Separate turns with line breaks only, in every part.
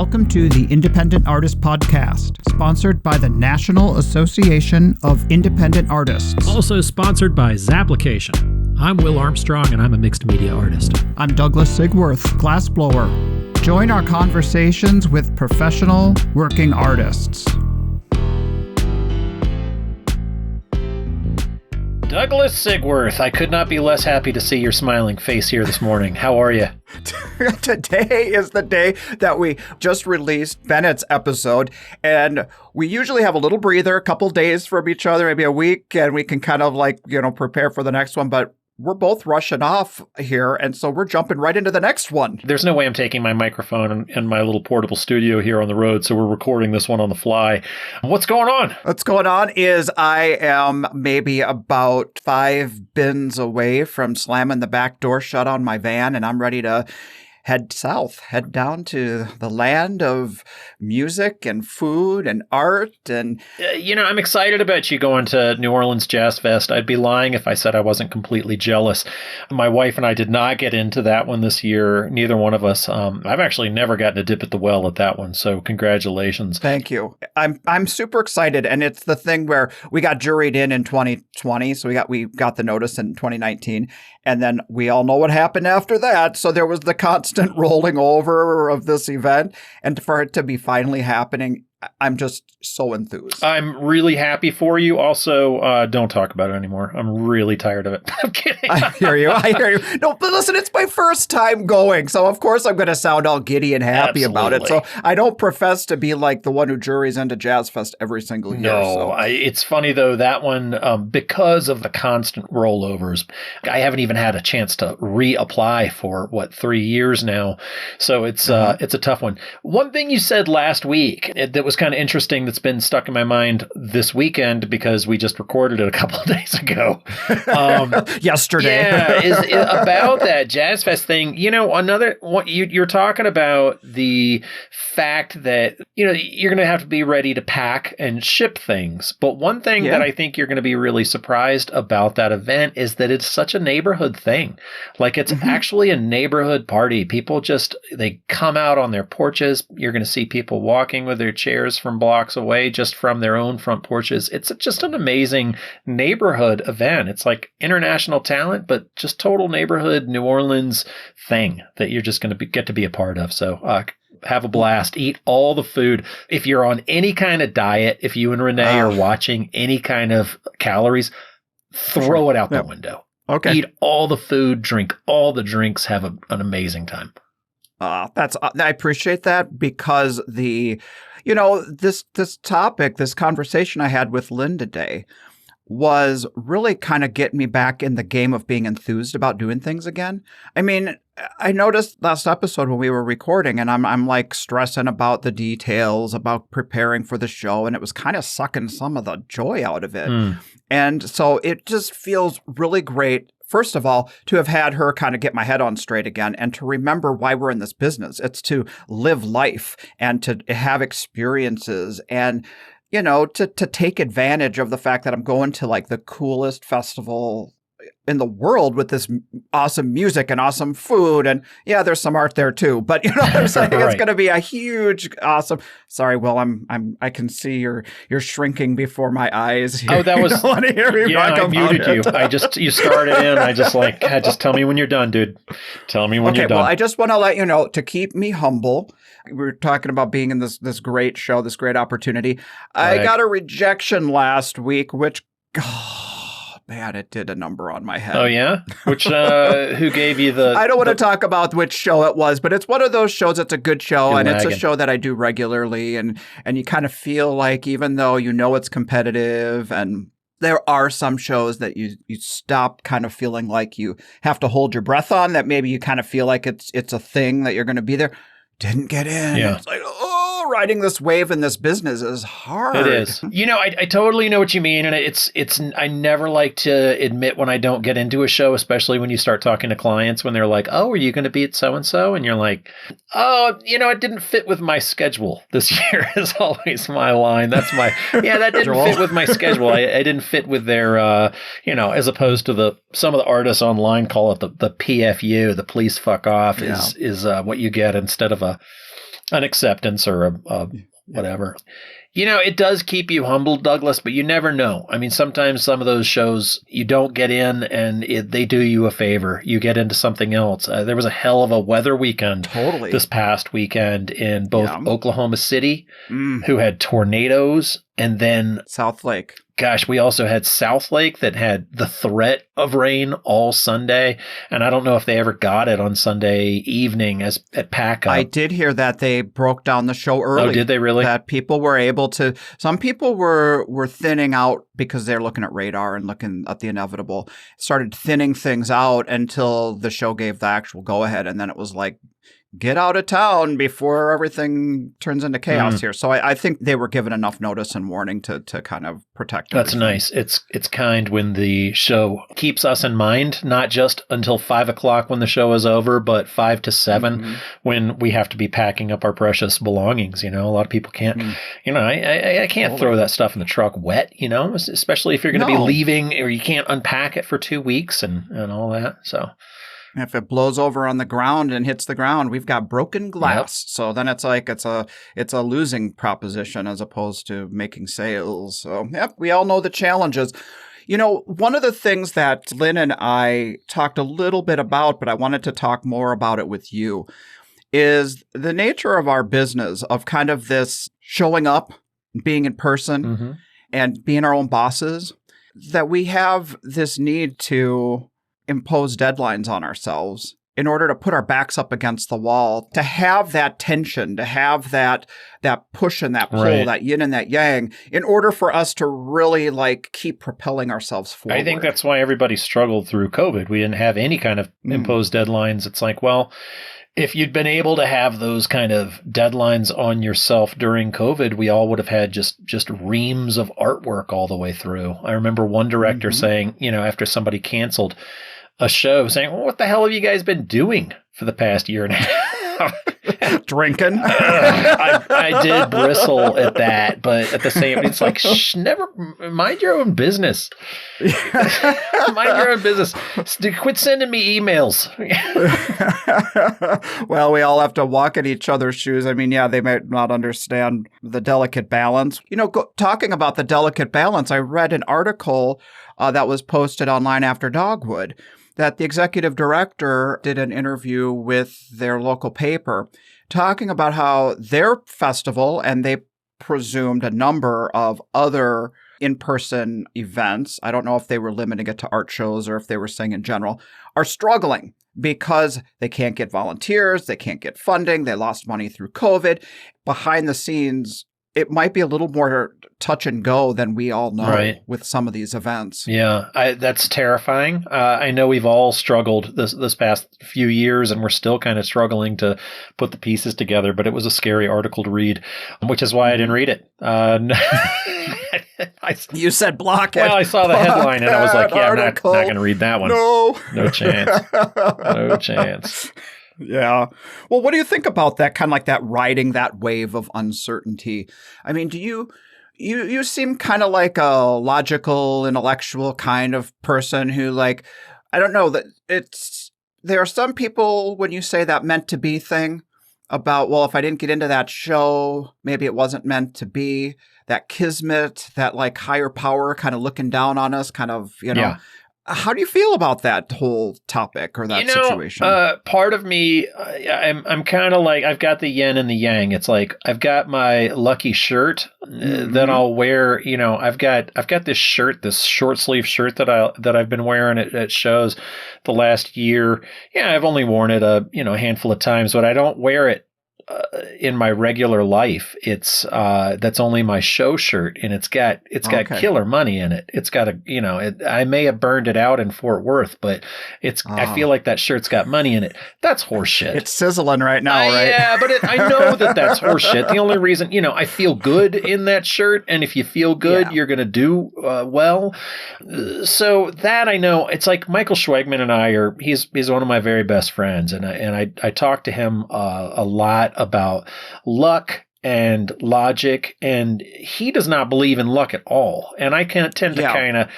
Welcome to the Independent Artist Podcast, sponsored by the National Association of Independent Artists.
Also sponsored by Zapplication. I'm Will Armstrong, and I'm a mixed media artist.
I'm Douglas Sigworth, glassblower. Join our conversations with professional working artists.
Douglas Sigworth, I could not be less happy to see your smiling face here this morning. How are you?
Today is the day that we just released Bennett's episode, and we usually have a little breather, a couple days from each other, maybe a week, and we can kind of prepare for the next one, but we're both rushing off here, and so we're jumping right into the next one.
There's no way I'm taking my microphone and my little portable studio here on the road, so we're recording this one on the fly. What's going on?
What's going on is I am maybe about 5 bins away from slamming the back door shut on my van, and I'm ready to head south, head down to the land of music and food and art. And
I'm excited about you going to New Orleans Jazz Fest. I'd be lying if I said I wasn't completely jealous. My wife and I did not get into that one this year, neither one of us. I've actually never gotten a dip at the well at that one, so congratulations.
Thank you. I'm super excited, and it's the thing where we got juried in 2020, so we got the notice in 2019, and then we all know what happened after that. So there was the constant rolling over of this event, and for it to be finally happening, I'm just so enthused.
I'm really happy for you. Also, don't talk about it anymore. I'm really tired of it. I'm kidding.
I hear you. No, but listen, it's my first time going, so of course I'm going to sound all giddy and happy about it. So I don't profess to be like the one who juries into Jazz Fest every single year.
No, it's funny though, that one, because of the constant rollovers, I haven't even had a chance to reapply for 3 years now. So it's a tough one. One thing you said last week that was kind of interesting that's been stuck in my mind this weekend because we just recorded it a couple of days ago.
Yesterday.
Yeah, is about that Jazz Fest thing. Another one, you're talking about the fact that, you're going to have to be ready to pack and ship things. But one thing that I think you're going to be really surprised about that event is that it's such a neighborhood thing. Like it's actually a neighborhood party. People they come out on their porches. You're going to see people walking with their chairs from blocks away just from their own front porches. It's just an amazing neighborhood event. It's like international talent, but just total neighborhood New Orleans thing that you're just going to get to be a part of. So have a blast. Eat all the food. If you're on any kind of diet, if you and Renee are watching any kind of calories, throw it out the window.
Okay. Eat
all the food, drink all the drinks, have an amazing time.
I appreciate that because this topic, this conversation I had with Lynn today was really kind of getting me back in the game of being enthused about doing things again. I mean, I noticed last episode when we were recording and I'm like stressing about the details, about preparing for the show, and it was kind of sucking some of the joy out of it. And so it just feels really great, first of all, to have had her kind of get my head on straight again and to remember why we're in this business. It's to live life and to have experiences and, to take advantage of the fact that I'm going to like the coolest festival in the world with this awesome music and awesome food. And yeah, there's some art there too, but you know what I'm saying? Right. It's going to be a huge, awesome. Sorry, Will, I can see you're shrinking before my eyes here.
Oh, that was,
I
muted you. You started in, just tell me when you're done, dude. Tell me when you're done.
Well, I just want to let you know, to keep me humble, we were talking about being in this great show, this great opportunity. I got a rejection last week, which, man, it did a number on my head.
Oh, yeah? Which, who gave you the...
I don't want to talk about which show it was, but it's one of those shows that's a good show, and it's a show that I do regularly, and you kind of feel like even though it's competitive, and there are some shows that you stop kind of feeling like you have to hold your breath on, that maybe you kind of feel like it's a thing that you're going to be there. Didn't get in.
Yeah.
It's like, riding this wave in this business is hard.
It is. I totally know what you mean. And it's I never like to admit when I don't get into a show, especially when you start talking to clients when they're like, oh, are you going to be at so-and-so? And you're like, oh, it didn't fit with my schedule this year is always my line. That's that didn't fit with my schedule. I didn't fit with their, as opposed to some of the artists online call it the PFU, the please fuck off is what you get instead of an acceptance or a whatever. It does keep you humbled, Douglas, but you never know. I mean, sometimes some of those shows, you don't get in and they do you a favor. You get into something else. There was a hell of a weather weekend this past weekend in both Oklahoma City, who had tornadoes, and then
South Lake.
Gosh, we also had South Lake that had the threat of rain all Sunday. And I don't know if they ever got it on Sunday evening at Pack Up.
I did hear that they broke down the show early.
Oh, did they really?
That people were able to, some people were thinning out because they're looking at radar and looking at the inevitable, started thinning things out until the show gave the actual go-ahead. And then it was like, get out of town before everything turns into chaos here. So I think they were given enough notice and warning to kind of protect everything.
That's nice. It's kind when the show keeps us in mind, not just until 5 o'clock when the show is over, but 5 to 7 when we have to be packing up our precious belongings. A lot of people can't, I can't throw that stuff in the truck wet, especially if you're going to be leaving or you can't unpack it for 2 weeks and all that. So.
If it blows over on the ground and hits the ground, we've got broken glass. Yep. So then it's like it's a losing proposition as opposed to making sales. So we all know the challenges. One of the things that Lynn and I talked a little bit about, but I wanted to talk more about it with you, is the nature of our business of kind of this showing up, being in person, and being our own bosses, that we have this need to impose deadlines on ourselves in order to put our backs up against the wall, to have that tension, to have that push and that pull, that yin and that yang, in order for us to really keep propelling ourselves forward.
I think that's why everybody struggled through COVID. We didn't have any kind of imposed deadlines. It's like, well, if you'd been able to have those kind of deadlines on yourself during COVID, we all would have had just reams of artwork all the way through. I remember one director saying, after somebody canceled a show, saying, well, what the hell have you guys been doing for the past year and a half?
Drinking.
I did bristle at that, but at the same, it's like, never mind your own business. Mind your own business. Quit sending me emails.
Well, we all have to walk in each other's shoes. I mean, they might not understand the delicate balance. Talking about the delicate balance, I read an article that was posted online after Dogwood, that the executive director did an interview with their local paper talking about how their festival, and they presumed a number of other in-person events, I don't know if they were limiting it to art shows or if they were saying in general, are struggling because they can't get volunteers, they can't get funding, they lost money through COVID. Behind the scenes, it might be a little more touch and go than we all know with some of these events.
Yeah, that's terrifying. I know we've all struggled this past few years, and we're still kind of struggling to put the pieces together, but it was a scary article to read, which is why I didn't read it.
You said block it.
Well, I saw the headline, and I was like, I'm not going to read that one. No chance. No chance.
Yeah. Well, what do you think about that, kind of like that riding that wave of uncertainty? I mean, do you seem kind of like a logical, intellectual kind of person who, I don't know, that there are some people when you say that meant to be thing about, well, if I didn't get into that show, maybe it wasn't meant to be, that kismet, that higher power kind of looking down on us, kind of, How do you feel about that whole topic or that situation?
Part of me, I'm kind of like, I've got the yin and the yang. It's like, I've got my lucky shirt that I'll wear. I've got this shirt, this short sleeve shirt that I've been wearing at shows the last year. Yeah, I've only worn it a handful of times, but I don't wear it in my regular life. It's that's only my show shirt, and it's got killer money in it. It's got I may have burned it out in Fort Worth, but I feel like that shirt's got money in it. That's horseshit.
It's sizzling right now, right?
Yeah, but I know that's horseshit. The only reason, I feel good in that shirt, and if you feel good, you're gonna do well. So that I know. It's like Michael Schwegman and I he's one of my very best friends, and I talk to him a lot about luck and logic, and he does not believe in luck at all. And I tend to kind of,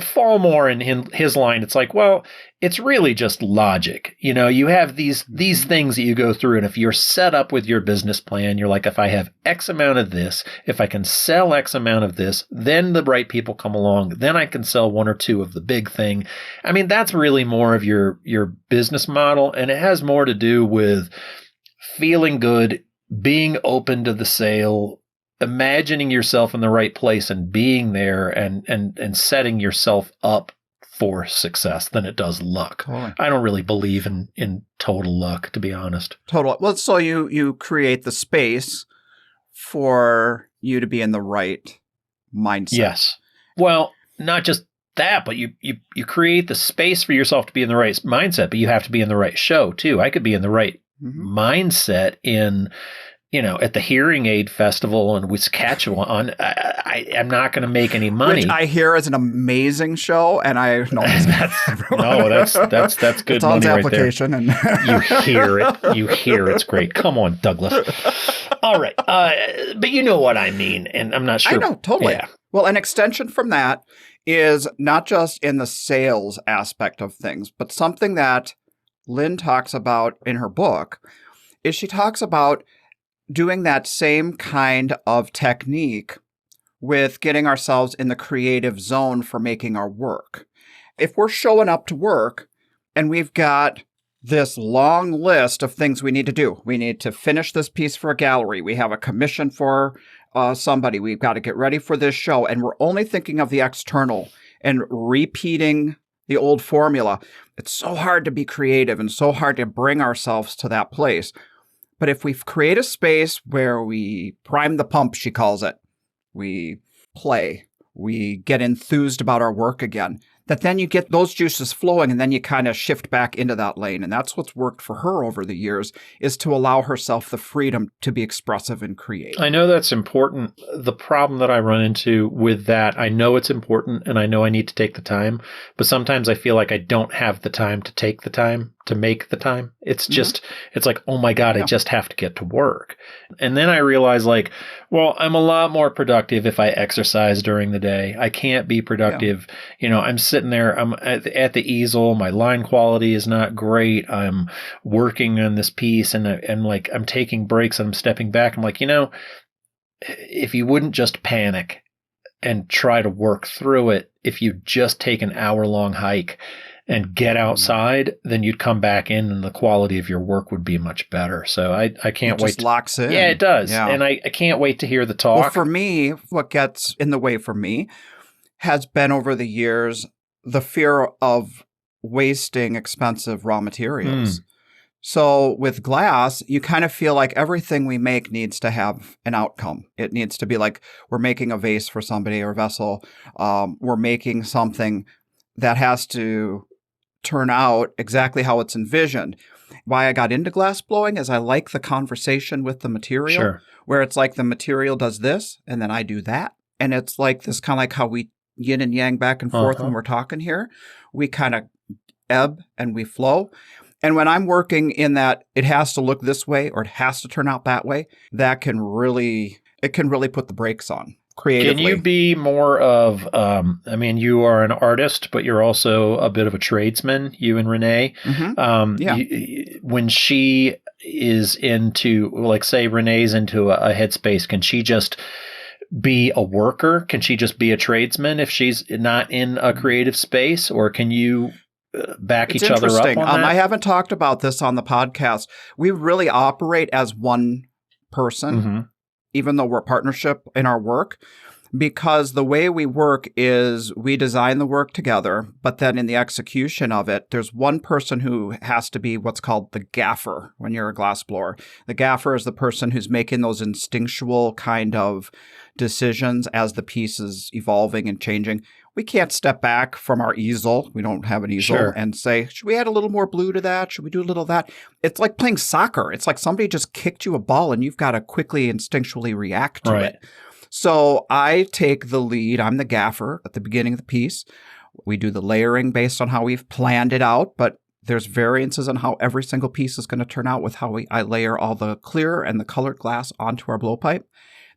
fall more in his line. It's like, well, it's really just logic. You have these things that you go through, and if you're set up with your business plan, you're like, if I have X amount of this, if I can sell X amount of this, then the right people come along, then I can sell one or two of the big thing. I mean, that's really more of your business model, and it has more to do with feeling good, being open to the sale, imagining yourself in the right place and being there and setting yourself up for success than it does luck.
Totally.
I don't really believe in total luck, to be honest.
Total. Well, so you create the space for you to be in the right mindset.
Yes. Well, not just that, but you create the space for yourself to be in the right mindset, but you have to be in the right show too. I could be in the right mindset in at the Hearing Aid Festival in Saskatchewan. I'm not going to make any money.
Which I hear is an amazing show, and I know
that's good
it's on
money
the
right
application,
there.
And
you hear it. You hear it's great. Come on, Douglas. All right, but you know what I mean, and I'm not sure.
I know, totally.
Yeah.
Well, an extension from that is not just in the sales aspect of things, but something that Lynn talks about in her book is she talks about doing that same kind of technique with getting ourselves in the creative zone for making our work. If we're showing up to work and we've got this long list of things we need to do, we need to finish this piece for a gallery, we have a commission for somebody, we've got to get ready for this show, and we're only thinking of the external and repeating the old formula, it's so hard to be creative and so hard to bring ourselves to that place. But if we create a space where we prime the pump, she calls it, we play, we get enthused about our work again, that then you get those juices flowing and then you kind of shift back into that lane. And that's what's worked for her over the years, is to allow herself the freedom to be expressive and create.
I know that's important. The problem that I run into with that, I know it's important and I know I need to take the time, but sometimes I feel like I don't have the time to take the time to make the time. It's just, it's like, oh my God, I just have to get to work. And then I realize like, well, I'm a lot more productive if I exercise during the day. I can't be productive. I'm sitting there, I'm at the easel. My line quality is not great. I'm working on this piece and I'm taking breaks and I'm stepping back. I'm like, if you wouldn't just panic and try to work through it, if you just take an hour-long hike and get outside, then you'd come back in and the quality of your work would be much better. So I can't wait.
It just locks in.
Yeah, it does.
Yeah.
And I can't wait to hear the talk.
Well, for me, what gets in the way for me has been over the years the fear of wasting expensive raw materials. So with glass, you kind of feel like everything we make needs to have an outcome. It needs to be like we're making a vase for somebody or a vessel. We're making something that has to turn out exactly how it's envisioned. Why I got into glass blowing is I like the conversation with the material, where it's like the material does this and then I do that. And it's like this kind of like how we yin and yang back and forth when we're talking here. We kind of ebb and we flow. And when I'm working in that it has to look this way or it has to turn out that way, it can really put the brakes on. Creatively.
Can you be more of, you are an artist, but you're also a bit of a tradesman, you and Renee. When she is into, like say Renee's into a headspace, can she just be a worker? Can she just be a tradesman if she's not in a creative space? Or can you back each other up on that?
I haven't talked about this on the podcast. We really operate as one person. Even though we're a partnership in our work, because the way we work is we design the work together, but then in the execution of it, there's one person who has to be what's called the gaffer when you're a glassblower. The gaffer is the person who's making those instinctual kind of decisions as the piece is evolving and changing. We can't step back from our easel. We don't have an easel and say, should we add a little more blue to that? Should we do a little of that? It's like playing soccer. It's like somebody just kicked you a ball and you've got to quickly instinctually react to it. So I take the lead. I'm the gaffer at the beginning of the piece. We do the layering based on how we've planned it out, but there's variances on how every single piece is going to turn out with how I layer all the clear and the colored glass onto our blowpipe.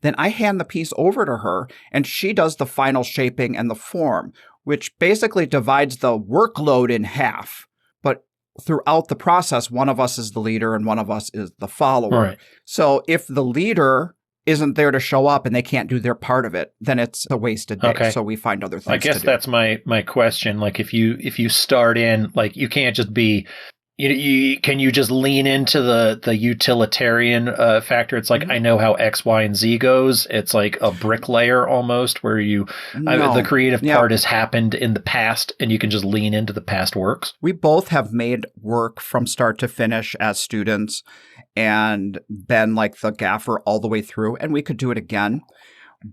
Then I hand the piece over to her and she does the final shaping and the form. which basically divides the workload in half. But throughout the process, one of us is the leader and one of us is the follower.
Right.
So if the leader isn't there to show up and they can't do their part of it, then it's a wasted day.
Okay.
So we find other things
I guess
to do.
that's my question. Like if you start in, like you can't just be, can you just lean into the utilitarian factor? It's like, I know how X, Y, and Z goes. It's like a bricklayer almost, where the creative part has happened in the past and you can just lean into the past works.
We both have made work from start to finish as students and been like the gaffer all the way through, and we could do it again.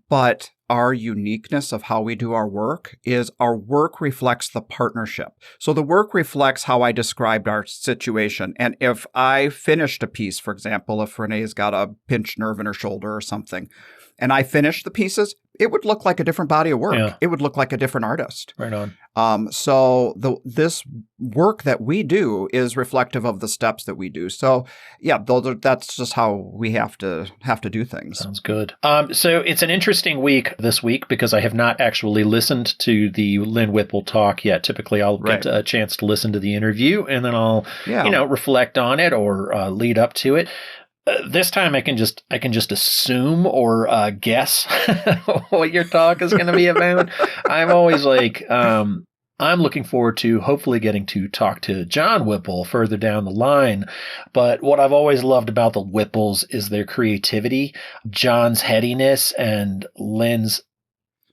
But our uniqueness of how we do our work is our work reflects the partnership. So the work reflects how I described our situation. And if I finished a piece, for example, if Renee's got a pinched nerve in her shoulder or something, and I finished the pieces, it would look like a different body of work. Yeah. It would look like a different artist.
Right on.
So this work that we do is reflective of the steps that we do. So yeah, that's just how we have to do things.
Sounds good. So it's an interesting week this week because I have not actually listened to the Lynn Whipple talk yet. Typically, I'll get a chance to listen to the interview and then I'll reflect on it or lead up to it. This time I can just assume or guess what your talk is going to be about. I'm always like, I'm looking forward to hopefully getting to talk to John Whipple further down the line. But what I've always loved about the Whipples is their creativity, John's headiness, and Lynn's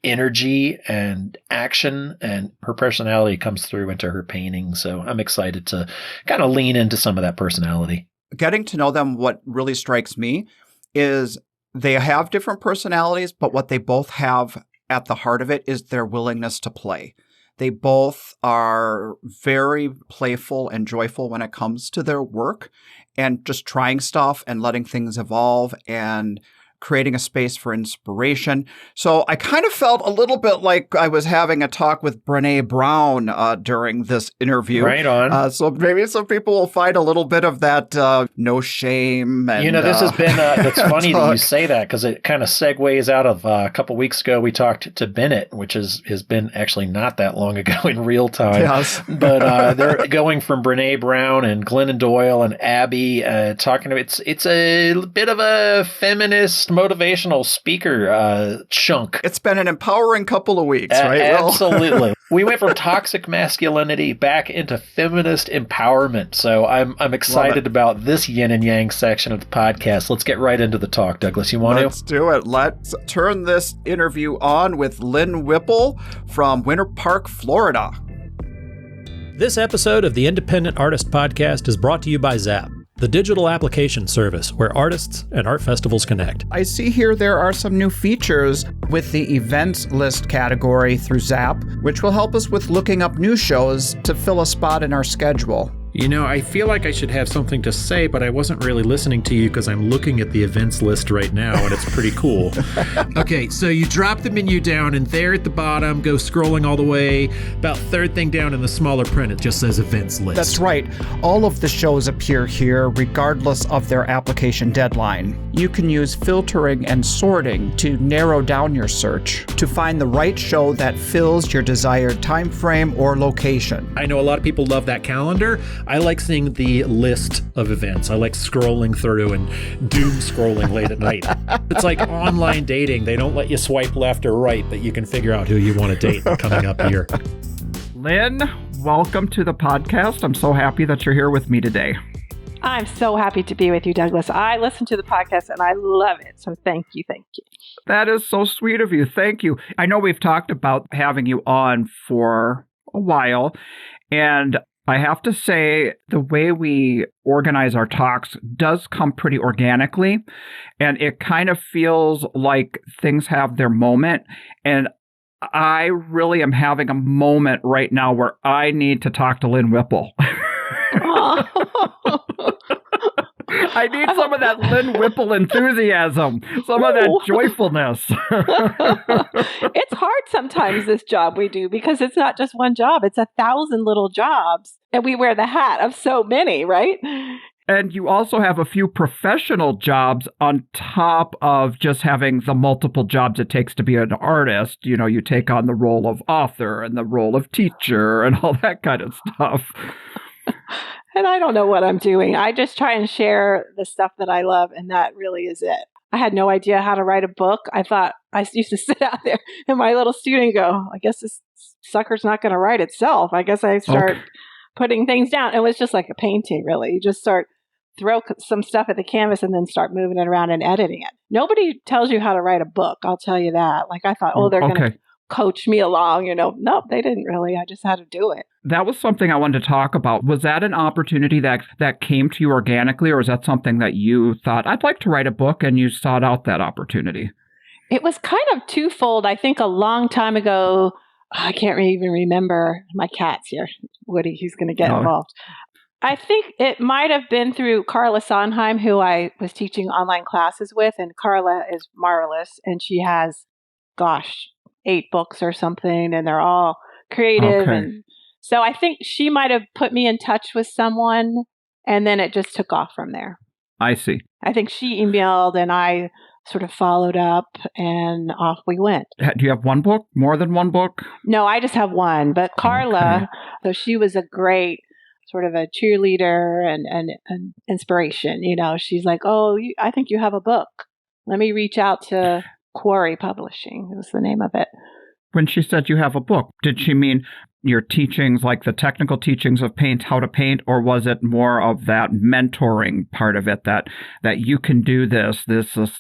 energy and action, and her personality comes through into her painting. So I'm excited to kind of lean into some of that personality.
Getting to know them, what really strikes me is they have different personalities, but what they both have at the heart of it is their willingness to play. They both are very playful and joyful when it comes to their work and just trying stuff and letting things evolve and creating a space for inspiration. So I kind of felt a little bit like I was having a talk with Brené Brown during this interview.
Right on.
So maybe some people will find a little bit of that no shame. And,
this has been, it's funny that you say that because it kind of segues out of a couple weeks ago, we talked to Bennett, which has been actually not that long ago in real time.
Yes.
But they're going from Brené Brown and Glennon Doyle and Abby talking about, it's a bit of a feminist motivational speaker chunk.
It's been an empowering couple of weeks, right?
Absolutely. We went from toxic masculinity back into feminist empowerment. So I'm excited about this yin and yang section of the podcast. Let's get right into the talk, Douglas. You want to?
Let's do it. Let's turn this interview on with Lynn Whipple from Winter Park, Florida.
This episode of the Independent Artist Podcast is brought to you by Zap, the digital application service where artists and art festivals connect.
I see here there are some new features with the events list category through Zap, which will help us with looking up new shows to fill a spot in our schedule.
You know, I feel like I should have something to say, but I wasn't really listening to you because I'm looking at the events list right now, and it's pretty cool. Okay, so you drop the menu down, and there at the bottom, go scrolling all the way, about third thing down in the smaller print, it just says events list.
That's right. All of the shows appear here, regardless of their application deadline. You can use filtering and sorting to narrow down your search to find the right show that fills your desired time frame or location.
I know a lot of people love that calendar. I like seeing the list of events. I like scrolling through and doom scrolling late at night. It's like online dating. They don't let you swipe left or right, but you can figure out who you want to date coming up here.
Lynn, welcome to the podcast. I'm so happy that you're here with me today.
I'm so happy to be with you, Douglas. I listen to the podcast and I love it. So thank you.
That is so sweet of you. Thank you. I know we've talked about having you on for a while, and I have to say, the way we organize our talks does come pretty organically, and it kind of feels like things have their moment. And I really am having a moment right now where I need to talk to Lynn Whipple. I need some of that Lynn Whipple enthusiasm, some of that joyfulness.
It's hard sometimes, this job we do, because it's not just one job. It's 1,000 little jobs. And we wear the hat of so many, right?
And you also have a few professional jobs on top of just having the multiple jobs it takes to be an artist. You know, you take on the role of author and the role of teacher and all that kind of stuff.
And I don't know what I'm doing. I just try and share the stuff that I love, and that really is it. I had no idea how to write a book. I thought I used to sit out there and my little student go, I guess this sucker's not going to write itself. I guess I start putting things down. It was just like a painting, really. You just throw some stuff at the canvas and then start moving it around and editing it. Nobody tells you how to write a book. I'll tell you that. Like I thought, they're going to coach me along. Nope, they didn't really. I just had to do it.
That was something I wanted to talk about. Was that an opportunity that came to you organically, or was that something that you thought, I'd like to write a book, and you sought out that opportunity?
It was kind of twofold. I think a long time ago, I can't even remember. My cat's here. Woody, he's going to get involved. I think it might have been through Carla Sondheim, who I was teaching online classes with, and Carla is marvelous, and she has, 8 books or something, and they're all creative. And so I think she might have put me in touch with someone, and then it just took off from there.
I see.
I think she emailed, and I sort of followed up, and off we went.
Do you have one book? More than one book?
No, I just have one. But Carla, so she was a great sort of a cheerleader and inspiration. She's like, I think you have a book. Let me reach out to Quarry Publishing. It was the name of it.
When she said you have a book, did she mean your teachings, like the technical teachings of how to paint, or was it more of that mentoring part of it, that you can do this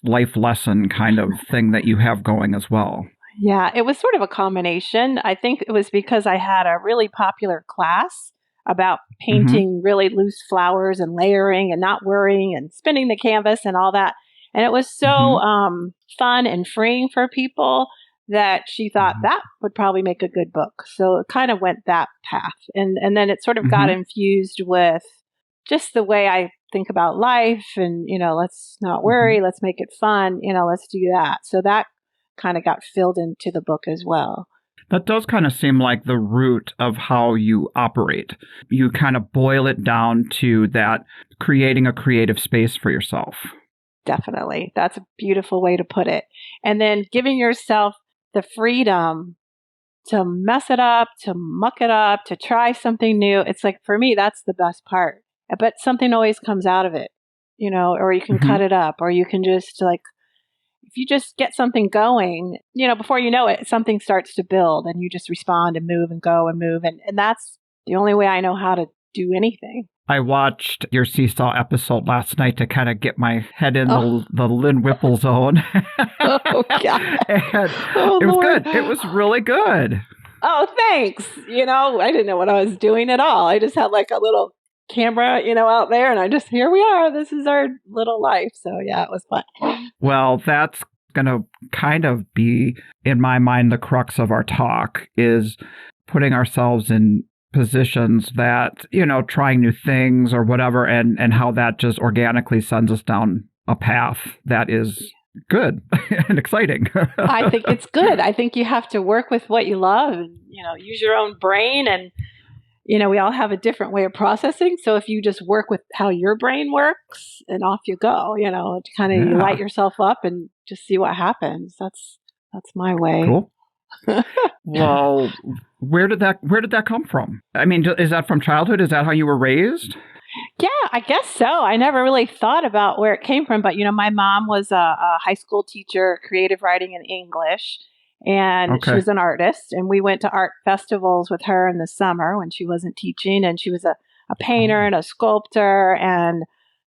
life lesson kind of thing that you have going as well?
Yeah, it was sort of a combination. I think it was because I had a really popular class about painting really loose flowers and layering and not worrying and spinning the canvas and all that. And it was so fun and freeing for people that she thought that would probably make a good book. So it kind of went that path. And then it sort of got infused with just the way I think about life and, let's not worry, let's make it fun, let's do that. So that kind of got filled into the book as well.
That does kind of seem like the root of how you operate. You kind of boil it down to that creating a creative space for yourself.
Definitely. That's a beautiful way to put it. And then giving yourself the freedom to mess it up, to muck it up, to try something new. It's like, for me, that's the best part. But something always comes out of it, or you can cut it up, or you can just if you just get something going, before you know it, something starts to build and you just respond and move and go and move. And that's the only way I know how to do anything.
I watched your Seesaw episode last night to kind of get my head in the Lynn Whipple zone.
Oh, God.
And it was
Lord.
good. It was really good.
Oh, thanks. I didn't know what I was doing at all. I just had like a little camera, out there, and here we are. This is our little life. So yeah, it was fun.
Well, that's going to kind of be, in my mind, the crux of our talk is putting ourselves in positions that, trying new things or whatever, and how that just organically sends us down a path that is good and exciting.
I think it's good. I think you have to work with what you love and, use your own brain. And, we all have a different way of processing. So if you just work with how your brain works and off you go, to kind of light yourself up and just see what happens. That's my way.
Cool. Well, where did that come from? I mean, is that from childhood? Is that how you were raised?
Yeah, I guess so. I never really thought about where it came from, but my mom was a high school teacher, creative writing and English, and she was an artist. And we went to art festivals with her in the summer when she wasn't teaching, and she was a painter and a sculptor and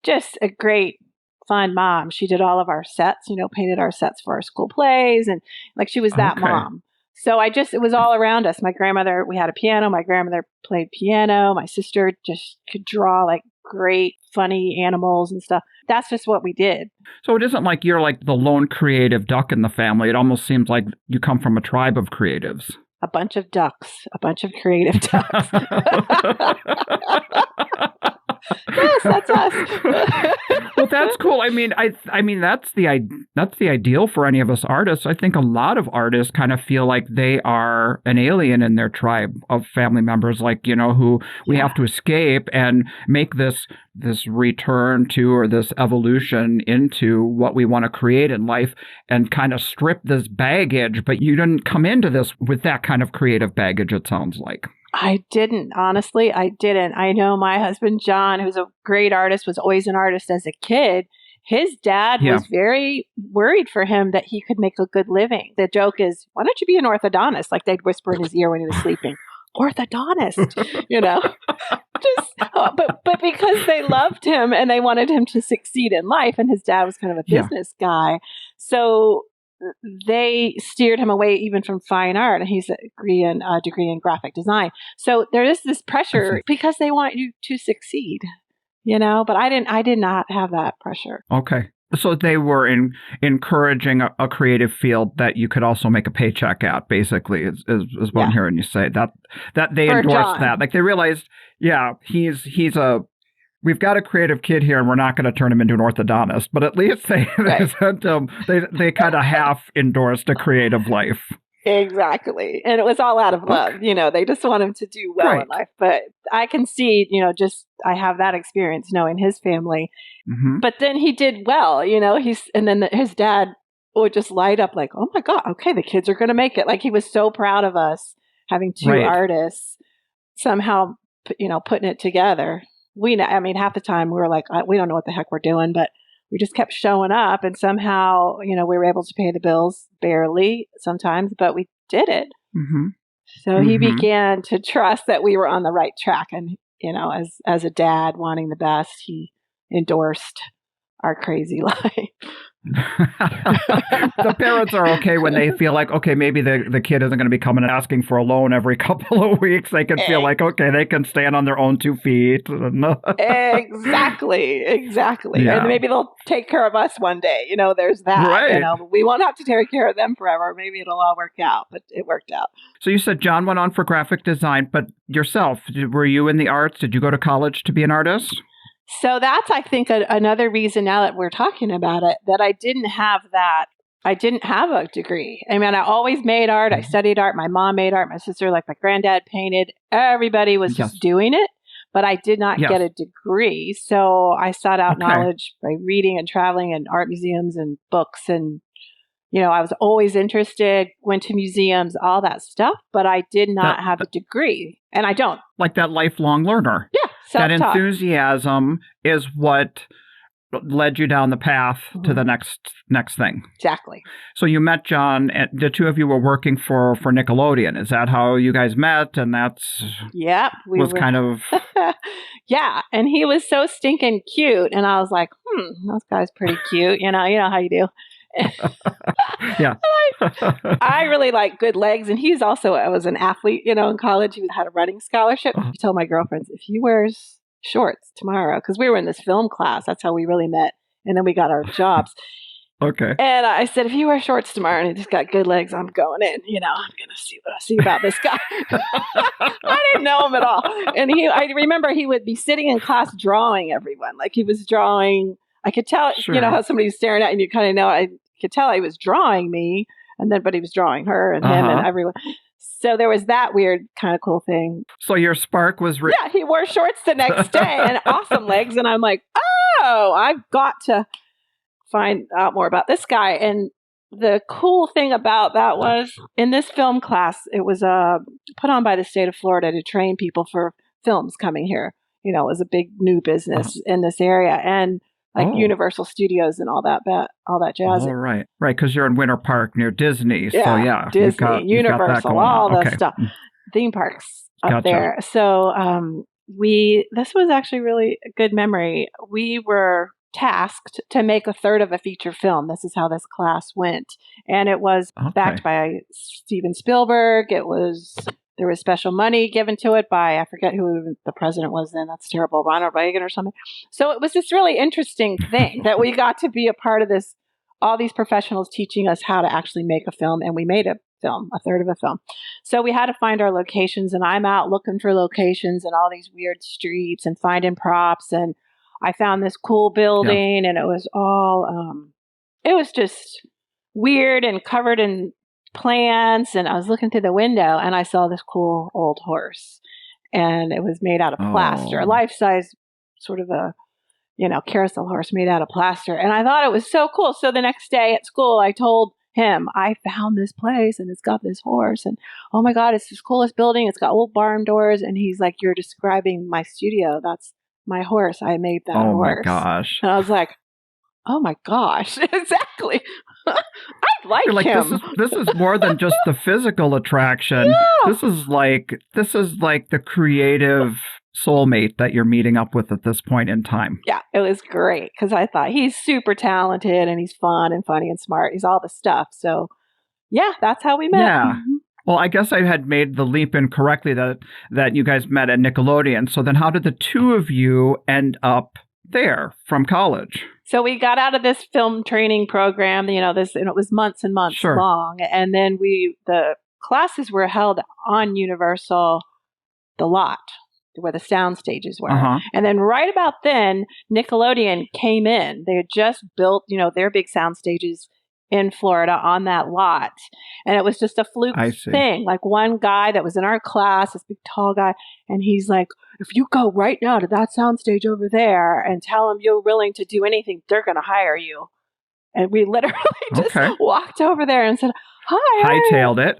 just a great fun mom. She did all of our sets, painted our sets for our school plays, and she was that mom. So it was all around us. My grandmother, we had a piano. My grandmother played piano. My sister just could draw great, funny animals and stuff. That's just what we did.
So it isn't like you're the lone creative duck in the family. It almost seems like you come from a tribe of creatives.
A bunch of ducks, a bunch of creative ducks. Yes, that's us.
Well, that's cool. I mean, that's the ideal for any of us artists. I think a lot of artists kind of feel like they are an alien in their tribe of family members, like, who we have to escape and make this return to, or this evolution into what we want to create in life, and kind of strip this baggage. But you didn't come into this with that kind of creative baggage, it sounds like.
I didn't, honestly. I didn't. I know my husband, John, who's a great artist, was always an artist as a kid. His dad was very worried for him that he could make a good living. The joke is, why don't you be an orthodontist? Like they'd whisper in his ear when he was sleeping, orthodontist, but because they loved him and they wanted him to succeed in life, and his dad was kind of a business guy. So they steered him away even from fine art, and he's a degree in graphic design. So there is this pressure because they want you to succeed, but I did not have that pressure.
Okay. So they were encouraging a creative field that you could also make a paycheck at, basically, is what I'm hearing you say. That they endorsed that. Like they realized, we've got a creative kid here, and we're not going to turn him into an orthodontist. But at least they sent him. They kind of half endorsed a creative life.
Exactly, and it was all out of love. They just want him to do well in life. But I can see, I have that experience knowing his family. Mm-hmm. But then he did well. His dad would just light up like, oh my God, okay, the kids are going to make it. Like he was so proud of us having two artists somehow, putting it together. Half the time we were like, we don't know what the heck we're doing, but we just kept showing up, and somehow, we were able to pay the bills, barely sometimes, but we did it. Mm-hmm. So he began to trust that we were on the right track. And, as a dad wanting the best, he endorsed our crazy life.
The parents are okay when they feel like, okay, maybe the kid isn't going to be coming and asking for a loan every couple of weeks. They can feel like, okay, they can stand on their own 2 feet.
Exactly.
Yeah.
And maybe they'll take care of us one day. There's that.
Right.
We won't have to take care of them forever. Maybe it'll all work out, but it worked out.
So you said John went on for graphic design, but yourself, were you in the arts? Did you go to college to be an artist?
So that's, I think, another reason now that we're talking about it, that I didn't have that. I didn't have a degree. I always made art. I studied art. My mom made art. My sister, like my granddad, painted. Everybody was just doing it, but I did not get a degree. So I sought out knowledge by reading and traveling and art museums and books. And, I was always interested, went to museums, all that stuff, but I did not have a degree. And I don't.
Like that lifelong learner.
Yeah.
That enthusiasm is what led you down the path to the next thing.
Exactly.
So you met John, and the two of you were working for Nickelodeon. Is that how you guys met? And that's kind of
yeah. And he was so stinking cute, and I was like, this guy's pretty cute. You know how you do.
Yeah.
I really like good legs, and he's also was an athlete, in college. He had a running scholarship. I told my girlfriends, if he wears shorts tomorrow, because we were in this film class, that's how we really met, and then we got our jobs.
Okay.
And I said, if you wear shorts tomorrow and he's got good legs, I'm going in. I'm going to see what I see about this guy. I didn't know him at all. And I remember he would be sitting in class drawing everyone. Like he was drawing. I could tell, how somebody was staring at you, and you kind of know. I could tell he was drawing me, but he was drawing her and him and everyone. So there was that weird kind of cool thing.
So your spark was...
Yeah, he wore shorts the next day and awesome legs. And I'm like, oh, I've got to find out more about this guy. And the cool thing about that was in this film class, it was put on by the state of Florida to train people for films coming here. It was a big new business in this area. And like Universal Studios and all that jazz.
Oh, right. Right, because you're in Winter Park near Disney.
Yeah,
so, yeah.
Disney, Universal, all the stuff. Theme parks up there. So this was actually really a good memory. We were tasked to make a third of a feature film. This is how this class went. And it was backed by Steven Spielberg. There was special money given to it by, I forget who the president was then. That's terrible. Ronald Reagan or something. So it was this really interesting thing that we got to be a part of this, all these professionals teaching us how to actually make a film. And we made a film, a third of a film. So we had to find our locations, and I'm out looking for locations in all these weird streets and finding props. And I found this cool building, and it was all, it was just weird and covered in plants. And I was looking through the window, and I saw this cool old horse, and it was made out of plaster, a life-size sort of a, carousel horse made out of plaster. And I thought it was so cool. So the next day at school, I told him, I found this place and it's got this horse, and oh my God, it's this coolest building. It's got old barn doors. And he's like, you're describing my studio. That's my horse. I made that horse.
Oh my gosh.
And I was like, oh my gosh, exactly. I like
You're like,
him.
This is more than just the physical attraction.
Yeah.
This is like the creative soulmate that you're meeting up with at this point in time.
Yeah, it was great because I thought he's super talented and he's fun and funny and smart. He's all the stuff. So yeah, that's how we met.
Yeah.
Mm-hmm.
Well, I guess I had made the leap incorrectly that you guys met at Nickelodeon. So then how did the two of you end up there from college?
So we got out of this film training program, and it was months and months long. And then the classes were held on Universal, the lot where the sound stages were.
Uh-huh.
And then right about then, Nickelodeon came in. They had just built, their big sound stages in Florida on that lot. And it was just a fluke thing. Like one guy that was in our class, this big tall guy, and he's like, if you go right now to that soundstage over there and tell them you're willing to do anything, they're going to hire you. And we literally just walked over there and said, hi.
Hightailed it.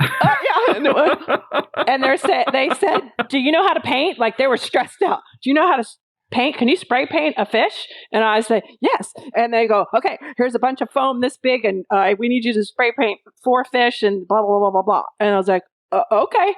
And they said, do you know how to paint? Like they were stressed out. Do you know how to paint? Can you spray paint a fish? And I say, yes. And they go, okay, here's a bunch of foam this big, and we need you to spray paint 4 fish and blah, blah, blah, blah, blah. And I was like, okay.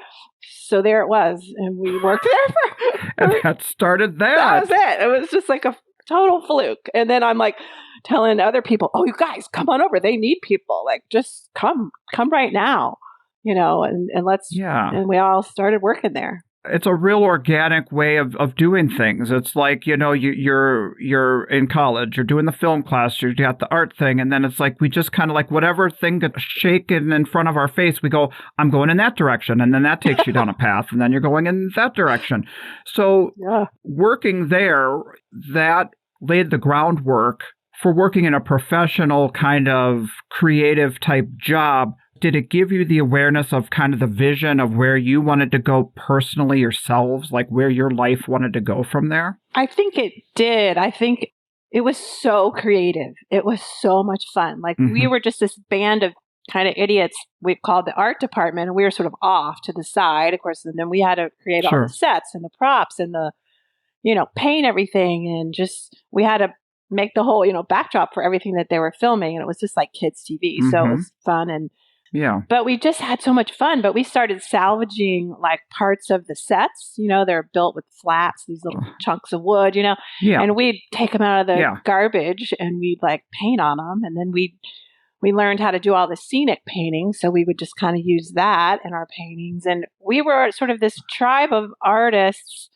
So there it was. And we worked there for...
And that started that.
That was it. It was just like a total fluke. And then I'm like telling other people, oh, you guys, come on over. They need people. Like, just come right now, and let's...
Yeah.
And we all started working there.
It's a real organic way of doing things. It's like, you're in college, you're doing the film class, you got the art thing, and then it's like we just kind of like whatever thing gets shaken in front of our face, we go, I'm going in that direction, and then that takes you down a path, and then you're going in that direction. So working there, that laid the groundwork for working in a professional kind of creative type job. Did it give you the awareness of kind of the vision of where you wanted to go personally yourselves, like where your life wanted to go from there?
I think it did. I think it was so creative. It was so much fun. Like we were just this band of kind of idiots we called the art department, and we were sort of off to the side, of course, and then we had to create all the sets and the props and the, paint everything, and just we had to make the whole, backdrop for everything that they were filming, and it was just like kids' TV. So it was fun. And but we just had so much fun. But we started salvaging like parts of the sets. They're built with flats, these little chunks of wood, and we'd take them out of the garbage and we'd like paint on them. And then we learned how to do all the scenic painting. So we would just kind of use that in our paintings. And we were sort of this tribe of artists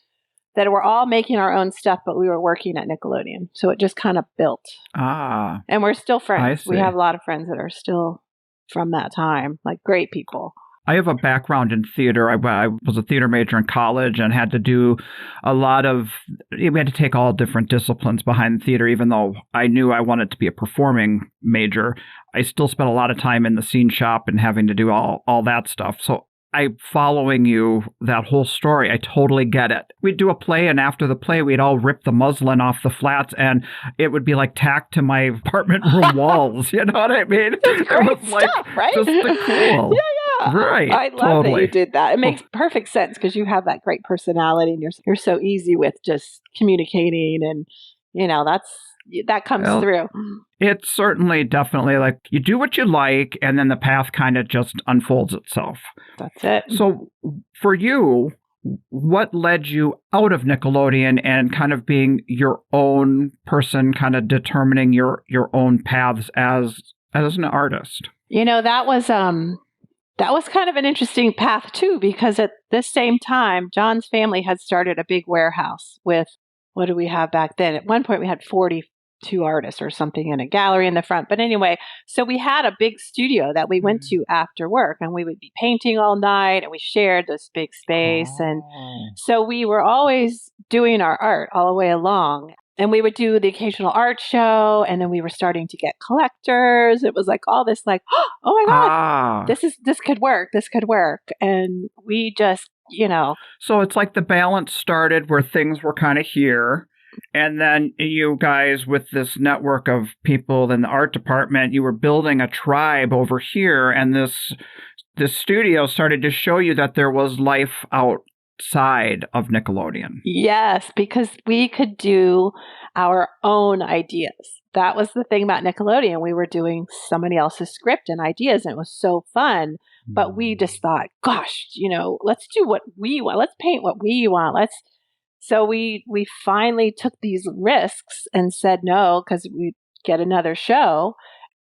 that were all making our own stuff, but we were working at Nickelodeon. So it just kind of built. And we're still friends. We have a lot of friends that are still from that time, like great people.
I have a background in theater. I was a theater major in college and had to do we had to take all different disciplines behind theater, even though I knew I wanted to be a performing major. I still spent a lot of time in the scene shop and having to do all that stuff. So I'm following you, that whole story. I totally get it. We'd do a play, and after the play, we'd all rip the muslin off the flats, and it would be like tacked to my apartment room walls. You know what I mean?
It's great stuff, right?
Just cool.
Yeah.
Right.
I love that you did that. It makes perfect sense because you have that great personality, and you're so easy with just communicating, and that comes through.
It's certainly definitely like you do what you like, and then the path kind of just unfolds itself.
That's it.
So for you, what led you out of Nickelodeon and kind of being your own person, kind of determining your own paths as an artist?
That was kind of an interesting path too, because at this same time, John's family had started a big warehouse with, what did we have back then? At one point we had 40 2 artists or something in a gallery in the front. But anyway, so we had a big studio that we went to after work, and we would be painting all night, and we shared this big space. And so we were always doing our art all the way along. And we would do the occasional art show, and then we were starting to get collectors. It was like all this like, oh my God, this could work. This could work. And we just,
So it's like the balance started where things were kind of here. And then you guys, with this network of people in the art department, you were building a tribe over here. And this studio started to show you that there was life outside of Nickelodeon.
Yes, because we could do our own ideas. That was the thing about Nickelodeon. We were doing somebody else's script and ideas, and it was so fun. But we just thought, gosh, let's do what we want. Let's paint what we want. So we finally took these risks and said no, because we'd get another show.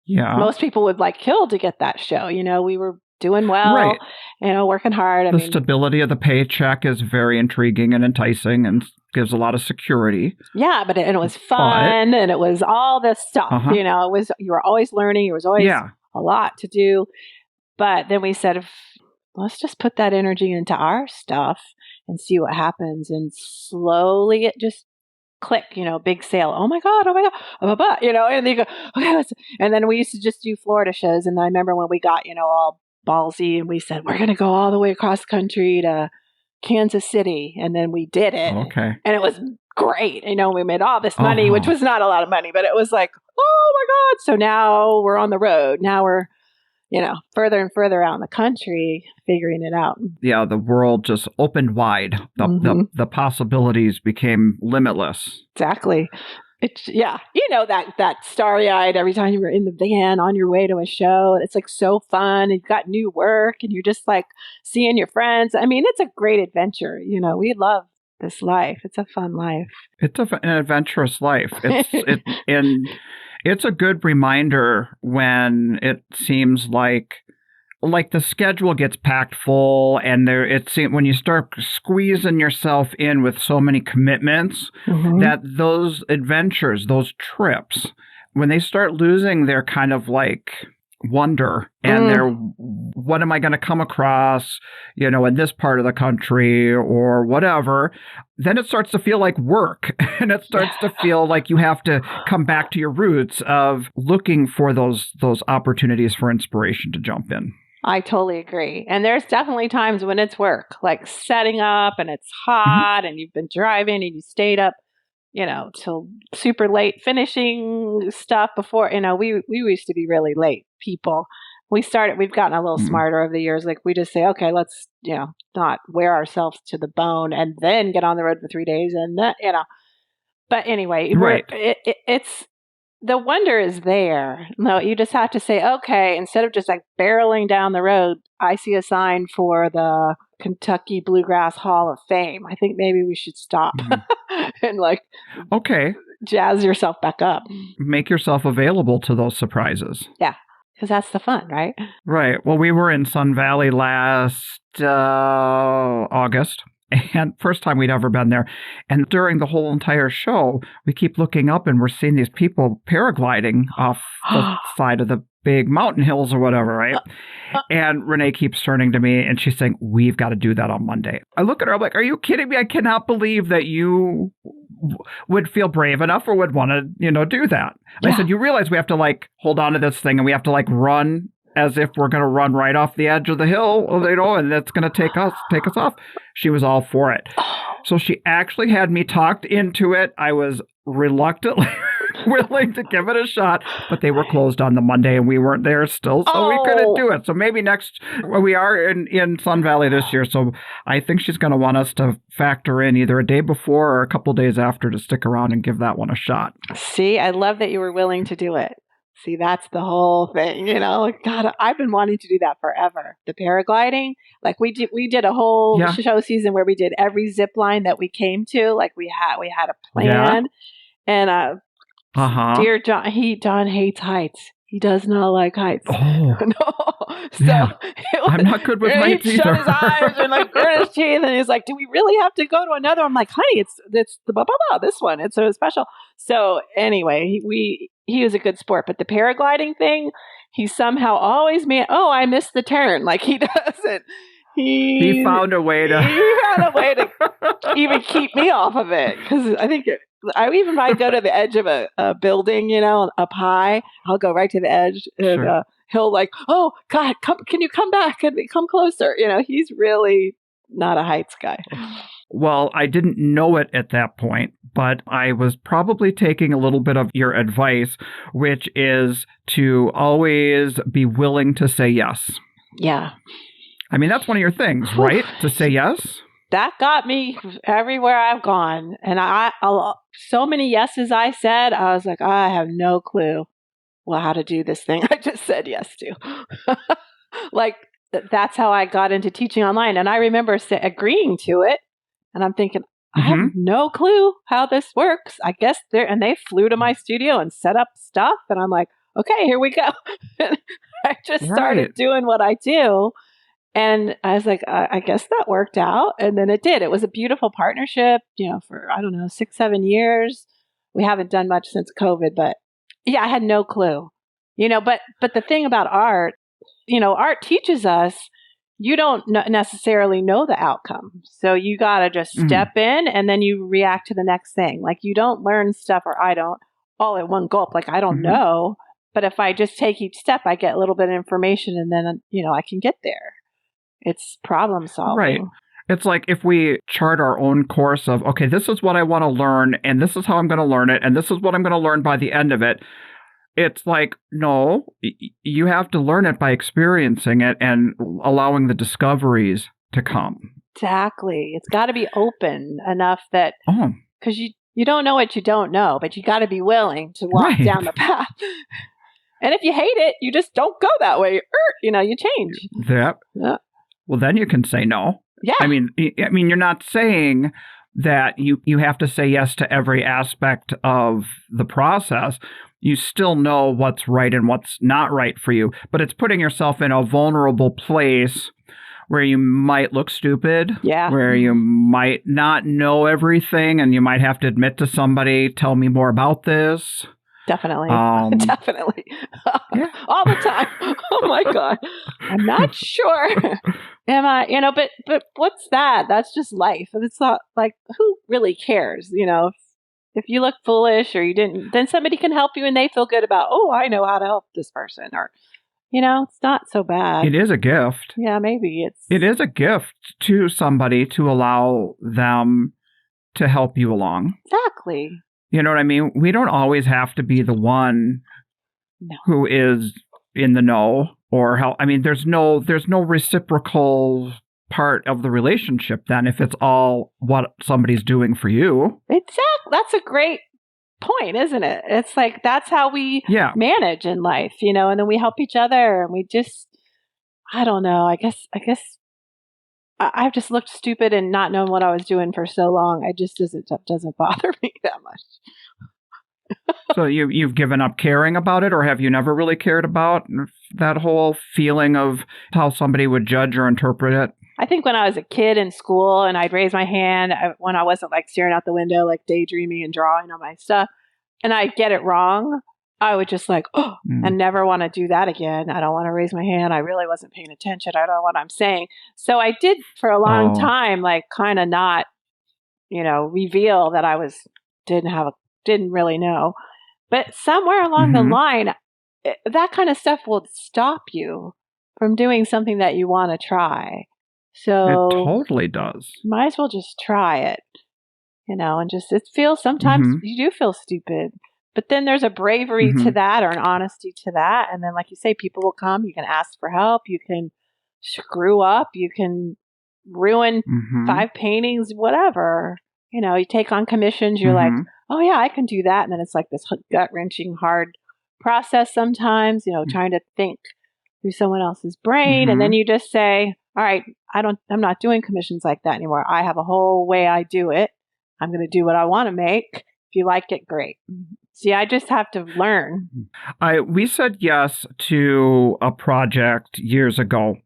Yeah.
Most people would kill to get that show. We were doing well,
right.
Working hard.
The stability of the paycheck is very intriguing and enticing and gives a lot of security.
Yeah, but it was fun, and it was all this stuff.
Uh-huh.
You were always learning. There was always a lot to do. But then we said, let's just put that energy into our stuff and see what happens. And slowly it just clicked, big sale. Oh my God, blah, blah, blah, and they go, okay, and then we used to just do Florida shows. And I remember when we got, all ballsy, and we said, we're going to go all the way across country to Kansas City. And then we did it.
Okay.
And it was great. We made all this money, which was not a lot of money, but it was like, oh my God. So now we're on the road. Now we're, further and further out in the country, figuring it out.
Yeah, the world just opened wide. The possibilities became limitless.
Exactly. It's that starry-eyed every time you were in the van on your way to a show. It's so fun. You've got new work, and you're just seeing your friends. I mean, it's a great adventure. We love this life. It's a fun life.
It's an adventurous life. It's a good reminder when it seems like the schedule gets packed full, and when you start squeezing yourself in with so many commitments, that those adventures, those trips, when they start losing their kind of wonder and their what am I going to come across, in this part of the country or whatever, then it starts to feel like work, and it starts to feel like you have to come back to your roots of looking for those opportunities for inspiration to jump in.
I totally agree. And there's definitely times when it's work, setting up and it's hot and you've been driving and you stayed up, till super late finishing stuff before, we used to be really late people. We've gotten a little smarter over the years. We just say, okay, let's, not wear ourselves to the bone and then get on the road for 3 days and then, but anyway,
right.
It's, the wonder is there. No, you just have to say, okay, instead of just barreling down the road, I see a sign for the Kentucky Bluegrass Hall of Fame. I think maybe we should stop and
okay,
jazz yourself back up.
Make yourself available to those surprises.
Yeah, because that's the fun, right?
Right. Well, we were in Sun Valley last August. And first time we'd ever been there. And during the whole entire show, we keep looking up and we're seeing these people paragliding off the side of the big mountain hills or whatever, right? And Renee keeps turning to me and she's saying, we've got to do that on Monday. I look at her, I'm like, are you kidding me? I cannot believe that you would feel brave enough or would want to, do that. And I said, you realize we have to hold on to this thing and we have to run as if we're going to run right off the edge of the hill, and that's going to take us off. She was all for it. So she actually had me talked into it. I was reluctantly willing to give it a shot, but they were closed on the Monday and we weren't there still, so we couldn't do it. So maybe we are in Sun Valley this year, so I think she's going to want us to factor in either a day before or a couple days after to stick around and give that one a shot.
See, I love that you were willing to do it. See, that's the whole thing, God, I've been wanting to do that forever. The paragliding, we did a whole show season where we did every zip line that we came to. We had a plan, and dear John, John hates heights. He does not like heights.
Oh.
No. So
Yeah. I'm not good with heights
he
either.
shut his eyes and like grit his teeth, and he's like, "Do we really have to go to another?" I'm like, "Honey, it's the blah blah blah. This one, it's so special." So anyway, he was a good sport, but the paragliding thing, he somehow always made. Oh, I missed the turn. Like he doesn't.
He found a way to.
He found a way to even keep me off of it, because I think even if I go to the edge of a building, you know, up high, I'll go right to the edge, and
Sure.
he'll like, "Oh God, can you come back and come closer?" You know, he's really not a heights guy.
Well, I didn't know it at that point, but I was probably taking a little bit of your advice, which is to always be willing to say yes.
Yeah.
I mean, that's one of your things, right? To say yes?
That got me everywhere I've gone. And so many yeses I said, I was like, I have no clue how to do this thing I just said yes to. Like, that's how I got into teaching online. And I remember agreeing to it. And I'm thinking, I have no clue how this works. I guess they flew to my studio and set up stuff. And I'm like, okay, here we go. I just started doing what I do. And I was like, I guess that worked out. And then it did. It was a beautiful partnership, you know, for, I don't know, 6-7 years. We haven't done much since COVID, but yeah, I had no clue, you know, but the thing about art, you know, art teaches us you don't necessarily know the outcome. So you got to just step in and then you react to the next thing. Like you don't learn stuff, or I don't, all at one gulp. Like I don't know. But if I just take each step, I get a little bit of information and then, you know, I can get there. It's problem solving.
Right. It's like if we chart our own course of, okay, this is what I want to learn, and this is how I'm going to learn it, and this is what I'm going to learn by the end of it. It's like, no, you have to learn it by experiencing it and allowing the discoveries to come.
Exactly. It's got to be open enough that, because you don't know what you don't know, but you got to be willing to walk down the path. And if you hate it, you just don't go that way. You know, you change.
Yeah. Well, then you can say no.
Yeah.
I mean, you're not saying that you have to say yes to every aspect of the process. You still know what's right and what's not right for you, but it's putting yourself in a vulnerable place where you might look stupid, where you might not know everything, and you might have to admit to somebody, tell me more about this.
Definitely. Definitely. All the time. Oh my God. I'm not sure. Am I, you know, but what's that? That's just life. It's not like, who really cares? You know, if you look foolish or you didn't, then somebody can help you and they feel good about, oh, I know how to help this person, or, you know, it's not so bad.
It is a gift.
Yeah, maybe
it is a gift to somebody to allow them to help you along.
Exactly.
You know what I mean? We don't always have to be the one who is in the know or help. I mean, there's no reciprocal part of the relationship then if it's all what somebody's doing for you.
Exactly. That's a great point, isn't it? It's like that's how we manage in life, you know, and then we help each other and we just, I don't know, I guess I've just looked stupid and not known what I was doing for so long. It just doesn't bother me that much.
So you've given up caring about it, or have you never really cared about that whole feeling of how somebody would judge or interpret it?
I think when I was a kid in school and I'd raise my hand when I wasn't like staring out the window, like daydreaming and drawing on my stuff, and I'd get it wrong, I would just like, and never want to do that again. I don't want to raise my hand. I really wasn't paying attention. I don't know what I'm saying. So I did for a long time, like kind of not, you know, reveal that I didn't really know. But somewhere along the line, that kind of stuff will stop you from doing something that you want to try. So
it totally does.
Might as well just try it, you know, and just, it feels, sometimes you do feel stupid. But then there's a bravery to that, or an honesty to that. And then, like you say, people will come. You can ask for help. You can screw up. You can ruin 5 paintings, whatever. You know, you take on commissions. You're like, oh, yeah, I can do that. And then it's like this gut-wrenching, hard process sometimes, you know, trying to think through someone else's brain. And then you just say, all right, I'm not doing commissions like that anymore. I have a whole way I do it. I'm going to do what I want to make. If you like it, great. See, I just have to learn.
We said yes to a project years ago,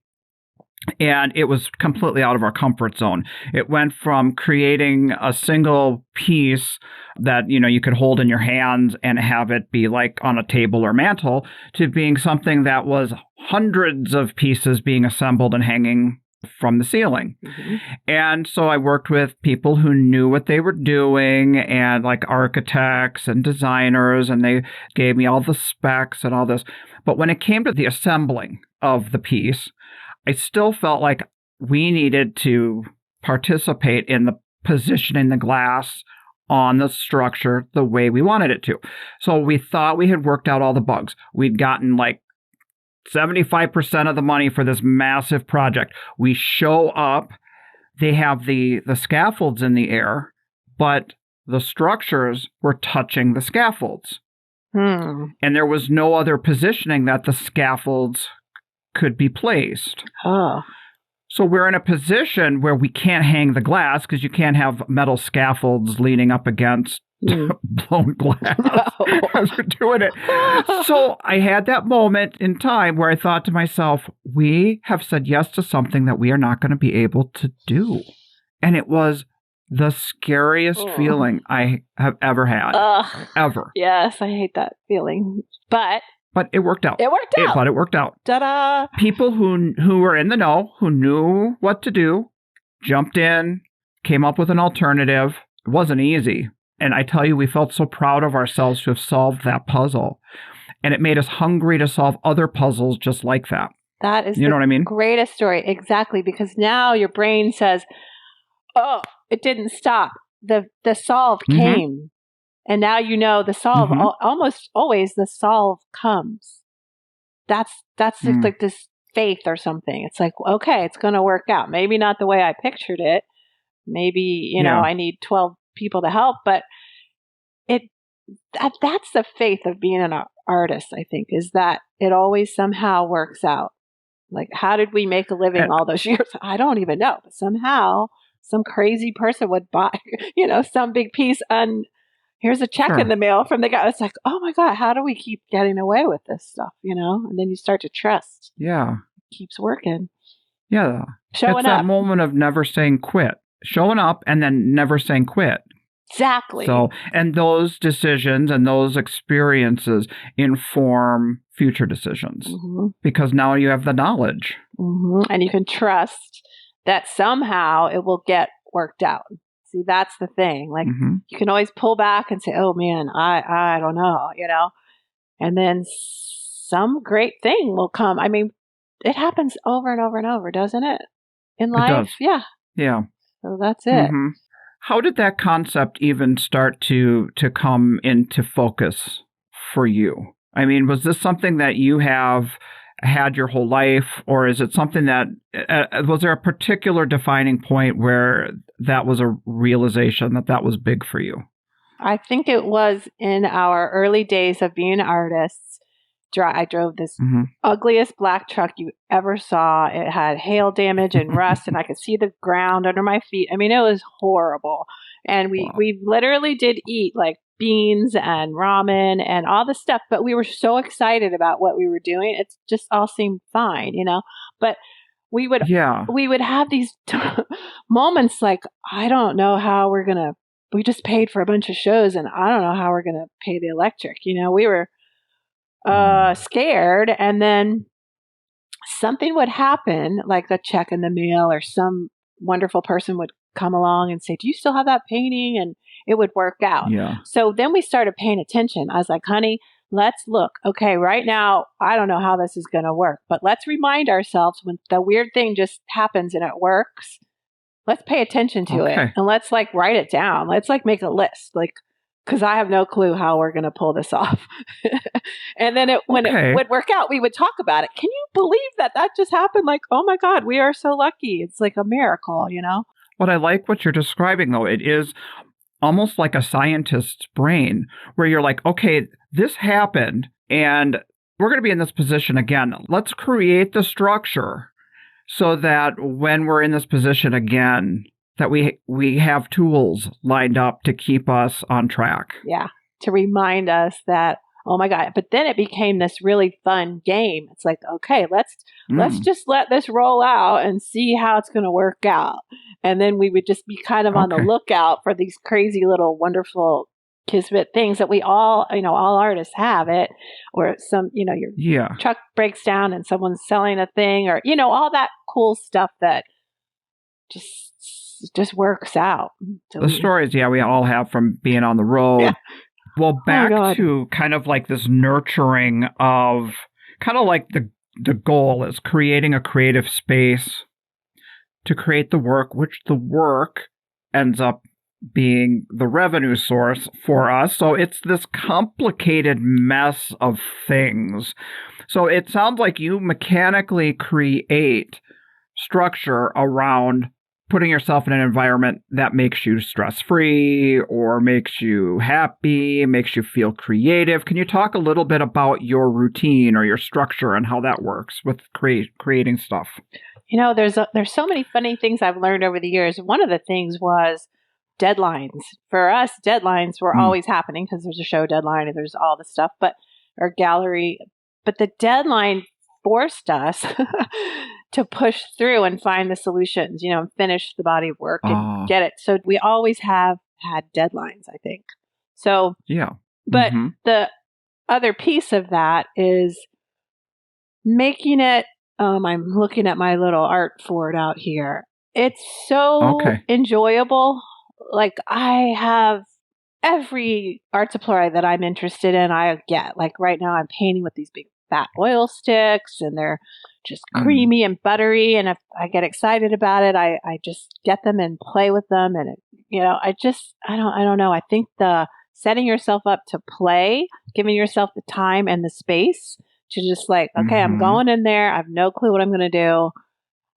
and it was completely out of our comfort zone. It went from creating a single piece that, you could hold in your hands and have it be like on a table or mantle to being something that was hundreds of pieces being assembled and hanging from the ceiling. Mm-hmm. And so I worked with people who knew what they were doing, and like architects and designers, and they gave me all the specs and all this. But when it came to the assembling of the piece, I still felt like we needed to participate in the positioning the glass on the structure the way we wanted it to. So we thought we had worked out all the bugs. We'd gotten like 75% of the money for this massive project. We show up, they have the scaffolds in the air, but the structures were touching the scaffolds. And there was no other positioning that the scaffolds could be placed.
Oh. So
we're in a position where we can't hang the glass because you can't have metal scaffolds leaning up against blown glass as we're doing it. So I had that moment in time where I thought to myself, we have said yes to something that we are not going to be able to do. And it was the scariest feeling I have ever had. Ever.
Yes, I hate that feeling. But
it worked out.
It worked out. Ta-da!
People who were in the know, who knew what to do, jumped in, came up with an alternative. It wasn't easy. And I tell you, we felt so proud of ourselves to have solved that puzzle. And it made us hungry to solve other puzzles just like that.
That is
you know what I mean?
Greatest story. Exactly. Because now your brain says, oh, it didn't stop. The solve came. And now you know the solve, almost always the solve comes. That's just like this faith or something. It's like, okay, it's going to work out. Maybe not the way I pictured it. Maybe, you know, I need 12 people to help, but that's the faith of being an artist, I think, is that it always somehow works out. Like, how did we make a living all those years? I don't even know. But somehow some crazy person would buy, some big piece and here's a check in the mail from the guy. It's like, oh my God, how do we keep getting away with this stuff, And then you start to trust.
Yeah.
It keeps working.
Yeah.
Showing
it's
up.
that moment of never saying quit. Showing up and then never saying quit.
Exactly.
So, and those decisions and those experiences inform future decisions because now you have the knowledge.
And you can trust that somehow it will get worked out. See, that's the thing. Like, you can always pull back and say, oh man, I don't know, and then some great thing will come. I mean, it happens over and over and over, doesn't it? In life?
It does.
Yeah.
Yeah.
So that's it.
How did that concept even start to come into focus for you? I mean, was this something that you have had your whole life, or is it something that, was there a particular defining point where that was a realization that was big for you?
I think it was in our early days of being artists. I drove this ugliest black truck you ever saw. It had hail damage and rust, and I could see the ground under my feet. I mean, it was horrible. And we literally did eat like beans and ramen and all this stuff, but we were so excited about what we were doing. It just all seemed fine, But we would have these moments like, I don't know how we just paid for a bunch of shows, and I don't know how we're gonna pay the electric. We were scared, and then something would happen, like a check in the mail, or some wonderful person would come along and say, do you still have that painting? And it would work out.
Yeah.
So then we started paying attention. I was like, honey, let's look. Okay, right now, I don't know how this is going to work, but let's remind ourselves when the weird thing just happens and it works, let's pay attention to it, and let's like write it down. Let's like make a list, like, because I have no clue how we're going to pull this off. And then when it would work out, we would talk about it. Can you believe that just happened? Like, oh my God, we are so lucky. It's like a miracle,
What I like what you're describing, though, it is almost like a scientist's brain where you're like, okay, this happened and we're going to be in this position again. Let's create the structure so that when we're in this position again, that we have tools lined up to keep us on track.
Yeah, to remind us that, oh my God. But then it became this really fun game. It's like, okay, let's just let this roll out and see how it's going to work out. And then we would just be kind of on the lookout for these crazy little wonderful kismet things that we all, all artists have it, or some, your truck breaks down and someone's selling a thing, or, all that cool stuff that just works out.
The stories, we all have from being on the road. Yeah. Well, back to kind of like this nurturing of kind of like the goal is creating a creative space to create the work, which the work ends up being the revenue source for us. So it's this complicated mess of things. So it sounds like you mechanically create structure around putting yourself in an environment that makes you stress-free or makes you happy, makes you feel creative. Can you talk a little bit about your routine or your structure and how that works with creating stuff?
There's so many funny things I've learned over the years. One of the things was deadlines. For us, deadlines were always happening because there's a show deadline and there's all the stuff, or gallery. But the deadline forced us to push through and find the solutions, and finish the body of work and get it. So we always have had deadlines, I think. So, but the other piece of that is making it, I'm looking at my little art board out here. It's so enjoyable. Like I have every art supply that I'm interested in, I get. Like right now I'm painting with these big fat oil sticks and they're just creamy and buttery. And if I get excited about it, I just get them and play with them. And, I don't know. I think the setting yourself up to play, giving yourself the time and the space to just like, okay, I'm going in there. I have no clue what I'm going to do.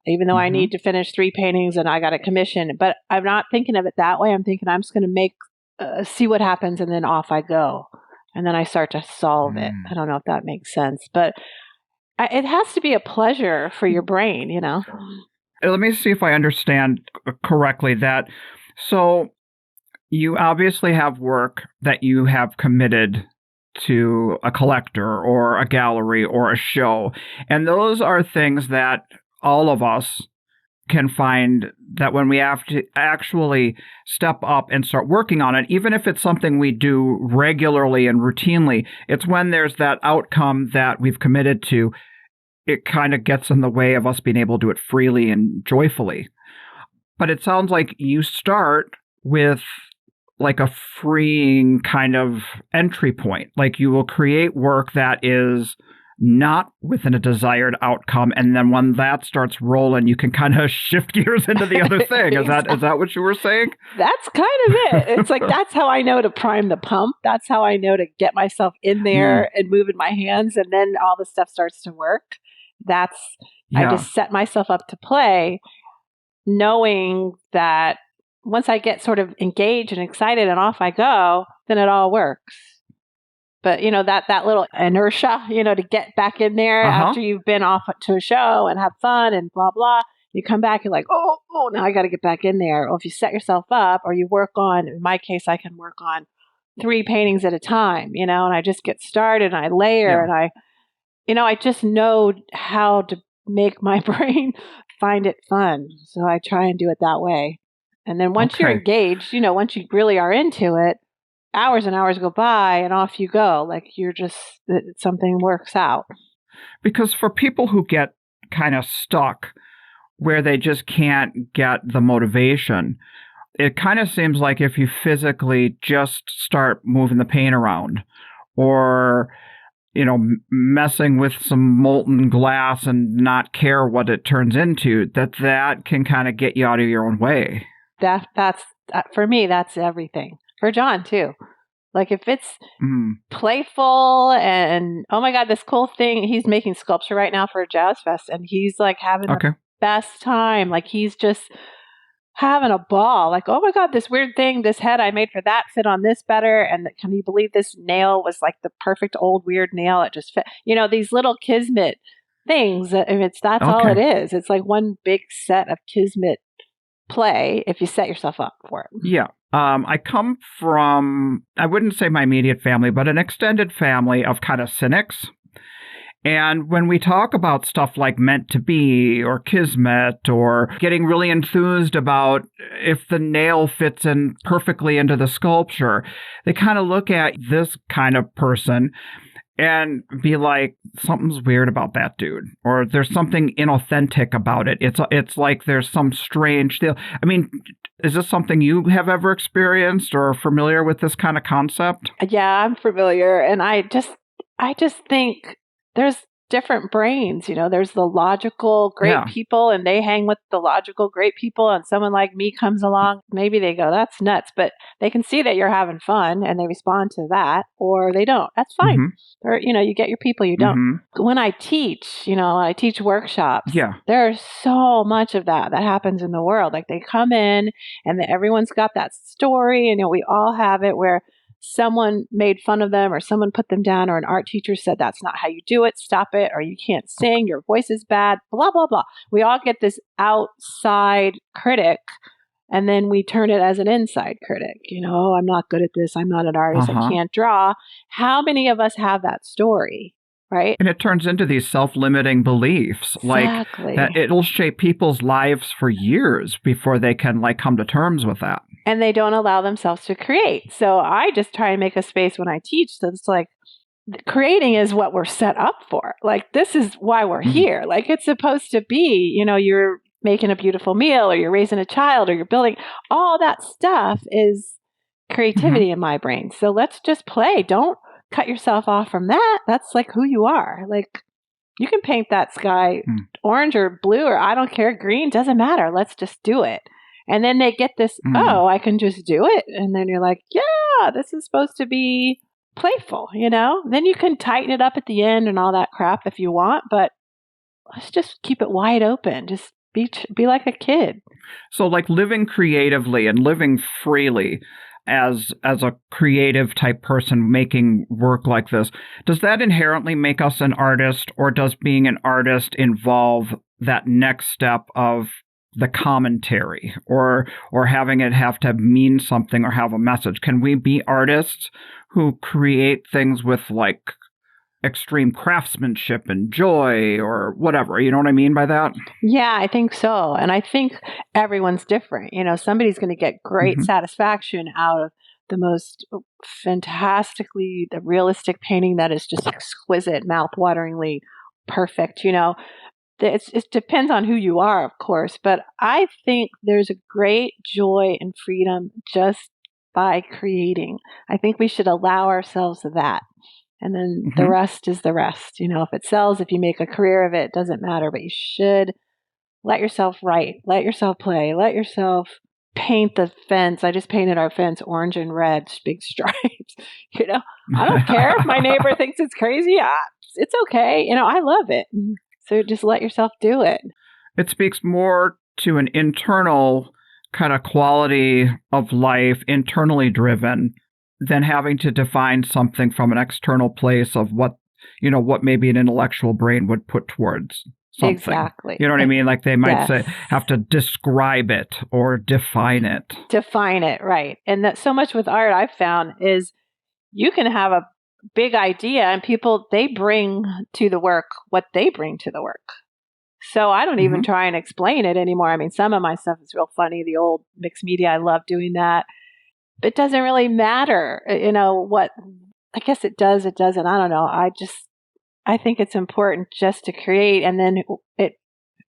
Even though I need to finish 3 paintings and I got a commission, but I'm not thinking of it that way. I'm thinking I'm just going to see what happens, and then off I go. And then I start to solve it. I don't know if that makes sense, but it has to be a pleasure for your brain,
Let me see if I understand correctly that. So you obviously have work that you have committed to a collector or a gallery or a show. And those are things that all of us can find that when we have to actually step up and start working on it, even if it's something we do regularly and routinely, it's when there's that outcome that we've committed to, it kind of gets in the way of us being able to do it freely and joyfully. But it sounds like you start with like a freeing kind of entry point. Like you will create work that is not within a desired outcome, and then when that starts rolling, you can kind of shift gears into the other thing. Is that what you were saying?
That's kind of it. It's like that's how I know to prime the pump. That's how I know to get myself in there and moving my hands, and then all the stuff starts to work. I just set myself up to play, knowing that once I get sort of engaged and excited and off I go, then it all works. But, that little inertia, to get back in there after you've been off to a show and have fun and blah, blah. You come back, you're like, oh, now I got to get back in there. Or if you set yourself up or you work on, in my case, I can work on 3 paintings at a time, and I just get started and I layer and I just know how to make my brain find it fun. So I try and do it that way. And then once you're engaged, once you really are into it, hours and hours go by and off you go. Like something works out.
Because for people who get kind of stuck where they just can't get the motivation, it kind of seems like if you physically just start moving the paint around or, messing with some molten glass and not care what it turns into, that can kind of get you out of your own way.
That's for me, that's everything. For John, too. Like, if it's playful and, oh, my God, this cool thing. He's making sculpture right now for a jazz fest, and he's, like, having the best time. Like, he's just having a ball. Like, oh, my God, this weird thing, this head I made for that fit on this better. And can you believe this nail was, like, the perfect old weird nail? It just fit. These little kismet things. That's all it is. It's like one big set of kismet play if you set yourself up for it.
Yeah. I come from, I wouldn't say my immediate family, but an extended family of kind of cynics. And when we talk about stuff like meant to be or kismet or getting really enthused about if the nail fits in perfectly into the sculpture, they kind of look at this kind of person and be like, something's weird about that dude, or there's something inauthentic about it. It's like there's some strange deal. I mean, is this something you have ever experienced or familiar with this kind of concept?
Yeah, I'm familiar, and I just think there's different brains. There's the logical great people, and they hang with the logical great people, and someone like me comes along, maybe they go, that's nuts, but they can see that you're having fun and they respond to that, or they don't. That's fine. Mm-hmm. Or you get your people, you don't. Mm-hmm. When I teach, I teach workshops, there's so much of that happens in the world. Like, they come in and everyone's got that story, and we all have it where someone made fun of them, or someone put them down, or an art teacher said, that's not how you do it, stop it, or you can't sing, your voice is bad, blah, blah, blah. We all get this outside critic, and then we turn it as an inside critic. I'm not good at this, I'm not an artist, I can't draw. How many of us have that story? Right.
And it turns into these self-limiting beliefs,
exactly.
Like that it'll shape people's lives for years before they can come to terms with that.
And they don't allow themselves to create. So I just try and make a space when I teach. So it's like, creating is what we're set up for. Like, this is why we're here. Like, it's supposed to be, you're making a beautiful meal, or you're raising a child, or you're building. All that stuff is creativity in my brain. So let's just play. Don't cut yourself off from that. That's like who you are. Like, you can paint that sky orange or blue, or I don't care, green, doesn't matter. Let's just do it. And then they get this, oh, I can just do it. And then you're like, yeah, this is supposed to be playful, Then you can tighten it up at the end and all that crap if you want, but let's just keep it wide open. Just be like a kid.
So living creatively and living freely as a creative type person making work like this, does that inherently make us an artist, or does being an artist involve that next step of the commentary or having it have to mean something or have a message? Can we be artists who create things with extreme craftsmanship and joy or whatever? You know what I mean by that?
Yeah, I think so. And I think everyone's different. Somebody's going to get great satisfaction out of the most fantastically, the realistic painting that is just exquisite, mouth-wateringly perfect, It depends on who you are, of course, but I think there's a great joy and freedom just by creating. I think we should allow ourselves that. And then the rest is the rest. If it sells, if you make a career of it, doesn't matter, but you should let yourself write, let yourself play, let yourself paint the fence. I just painted our fence orange and red, big stripes. I don't care if my neighbor thinks it's crazy. It's okay. I love it. So just let yourself do it.
It speaks more to an internal kind of quality of life, internally driven, than having to define something from an external place of what maybe an intellectual brain would put towards something.
Exactly.
You know what I mean? Like they might say, have to describe it or define it.
Define it, right. And that so much with art I've found is you can have a big idea, and people, they bring to the work what they bring to the work. So I don't even try and explain it anymore. I mean, some of my stuff is real funny. The old mixed media, I love doing that. It doesn't really matter, what, I guess it does, it doesn't. I don't know. I think it's important just to create, and then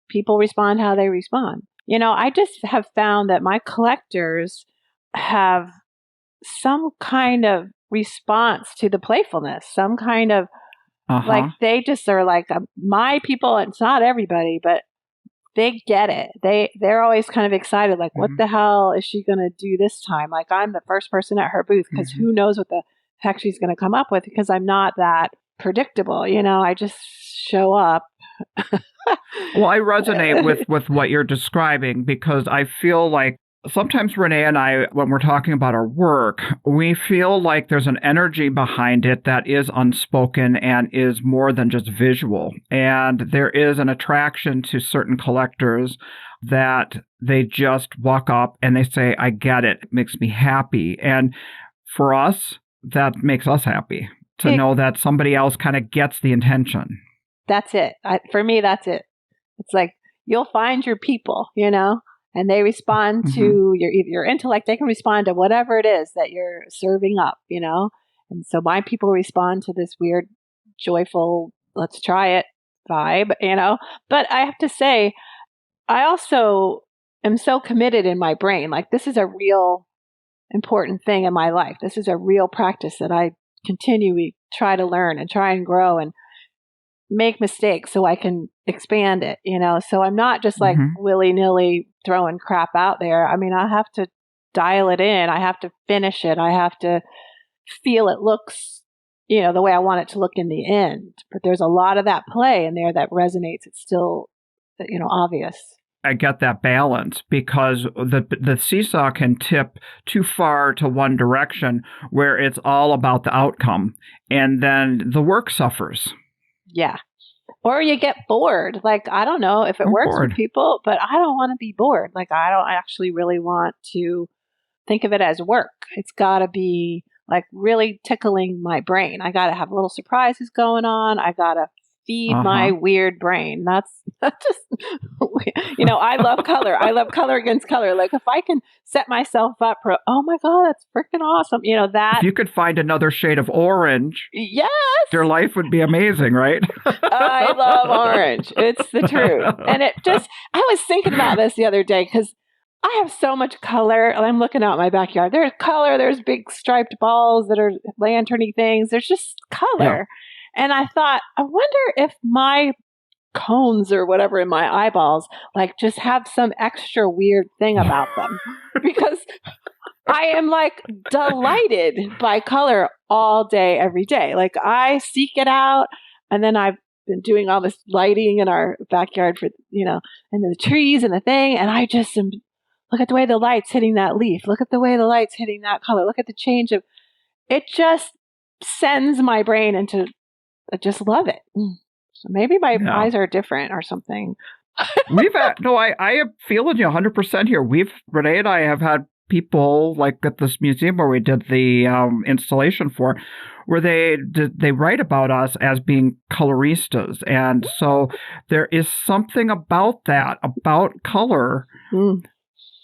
people respond how they respond. I just have found that my collectors have some kind of response to the playfulness, some kind of they just are like my people. It's not everybody, but they get it. They're always kind of excited, like, what the hell is she going to do this time? Like, I'm the first person at her booth, because who knows what the heck she's going to come up with, because I'm not that predictable. I just show up.
Well, I resonate with what you're describing, because I feel like sometimes Renee and I, when we're talking about our work, we feel like there's an energy behind it that is unspoken and is more than just visual. And there is an attraction to certain collectors that they just walk up and they say, I get it. It makes me happy. And for us, that makes us happy to know that somebody else kind of gets the intention.
That's it. For me, that's it. It's like you'll find your people, and they respond to your intellect. They can respond to whatever it is that you're serving up, And so my people respond to this weird, joyful, let's try it vibe, But I have to say, I also am so committed in my brain. Like, this is a real important thing in my life. This is a real practice that I continually try to learn and try and grow and make mistakes so I can expand it, So I'm not just like willy-nilly throwing crap out there. I mean, I have to dial it in. I have to finish it. I have to feel it looks, the way I want it to look in the end. But there's a lot of that play in there that resonates. It's still, obvious.
I get that balance because the seesaw can tip too far to one direction where it's all about the outcome, and then the work suffers.
Yeah. Or you get bored. Like, I don't know if it works for people, but I don't want to be bored. Like, I don't actually really want to think of it as work. It's got to be like really tickling my brain. I got to have little surprises going on. I got to feed my weird brain. That's just, I love color. I love color against color. Like, if I can set myself up for, oh my God, that's freaking awesome. That.
If you could find another shade of orange,
yes,
your life would be amazing, right?
I love orange. It's the truth. And I was thinking about this the other day because I have so much color, and I'm looking out my backyard. There's color. There's big striped balls that are lanterny things. There's just color. Yeah. And I thought, I wonder if my cones or whatever in my eyeballs, like, just have some extra weird thing about them. Because I am like delighted by color all day, every day. Like, I seek it out. And then I've been doing all this lighting in our backyard for, and the trees and the thing. And I just am, look at the way the light's hitting that leaf. Look at the way the light's hitting that color. Look at the change of, it just sends my brain into, I just love it. So maybe my eyes are different or something.
I am feeling you 100% here. Renee and I have had people like at this museum where we did the installation for, where they write about us as being coloristas. And so there is something about that, about color.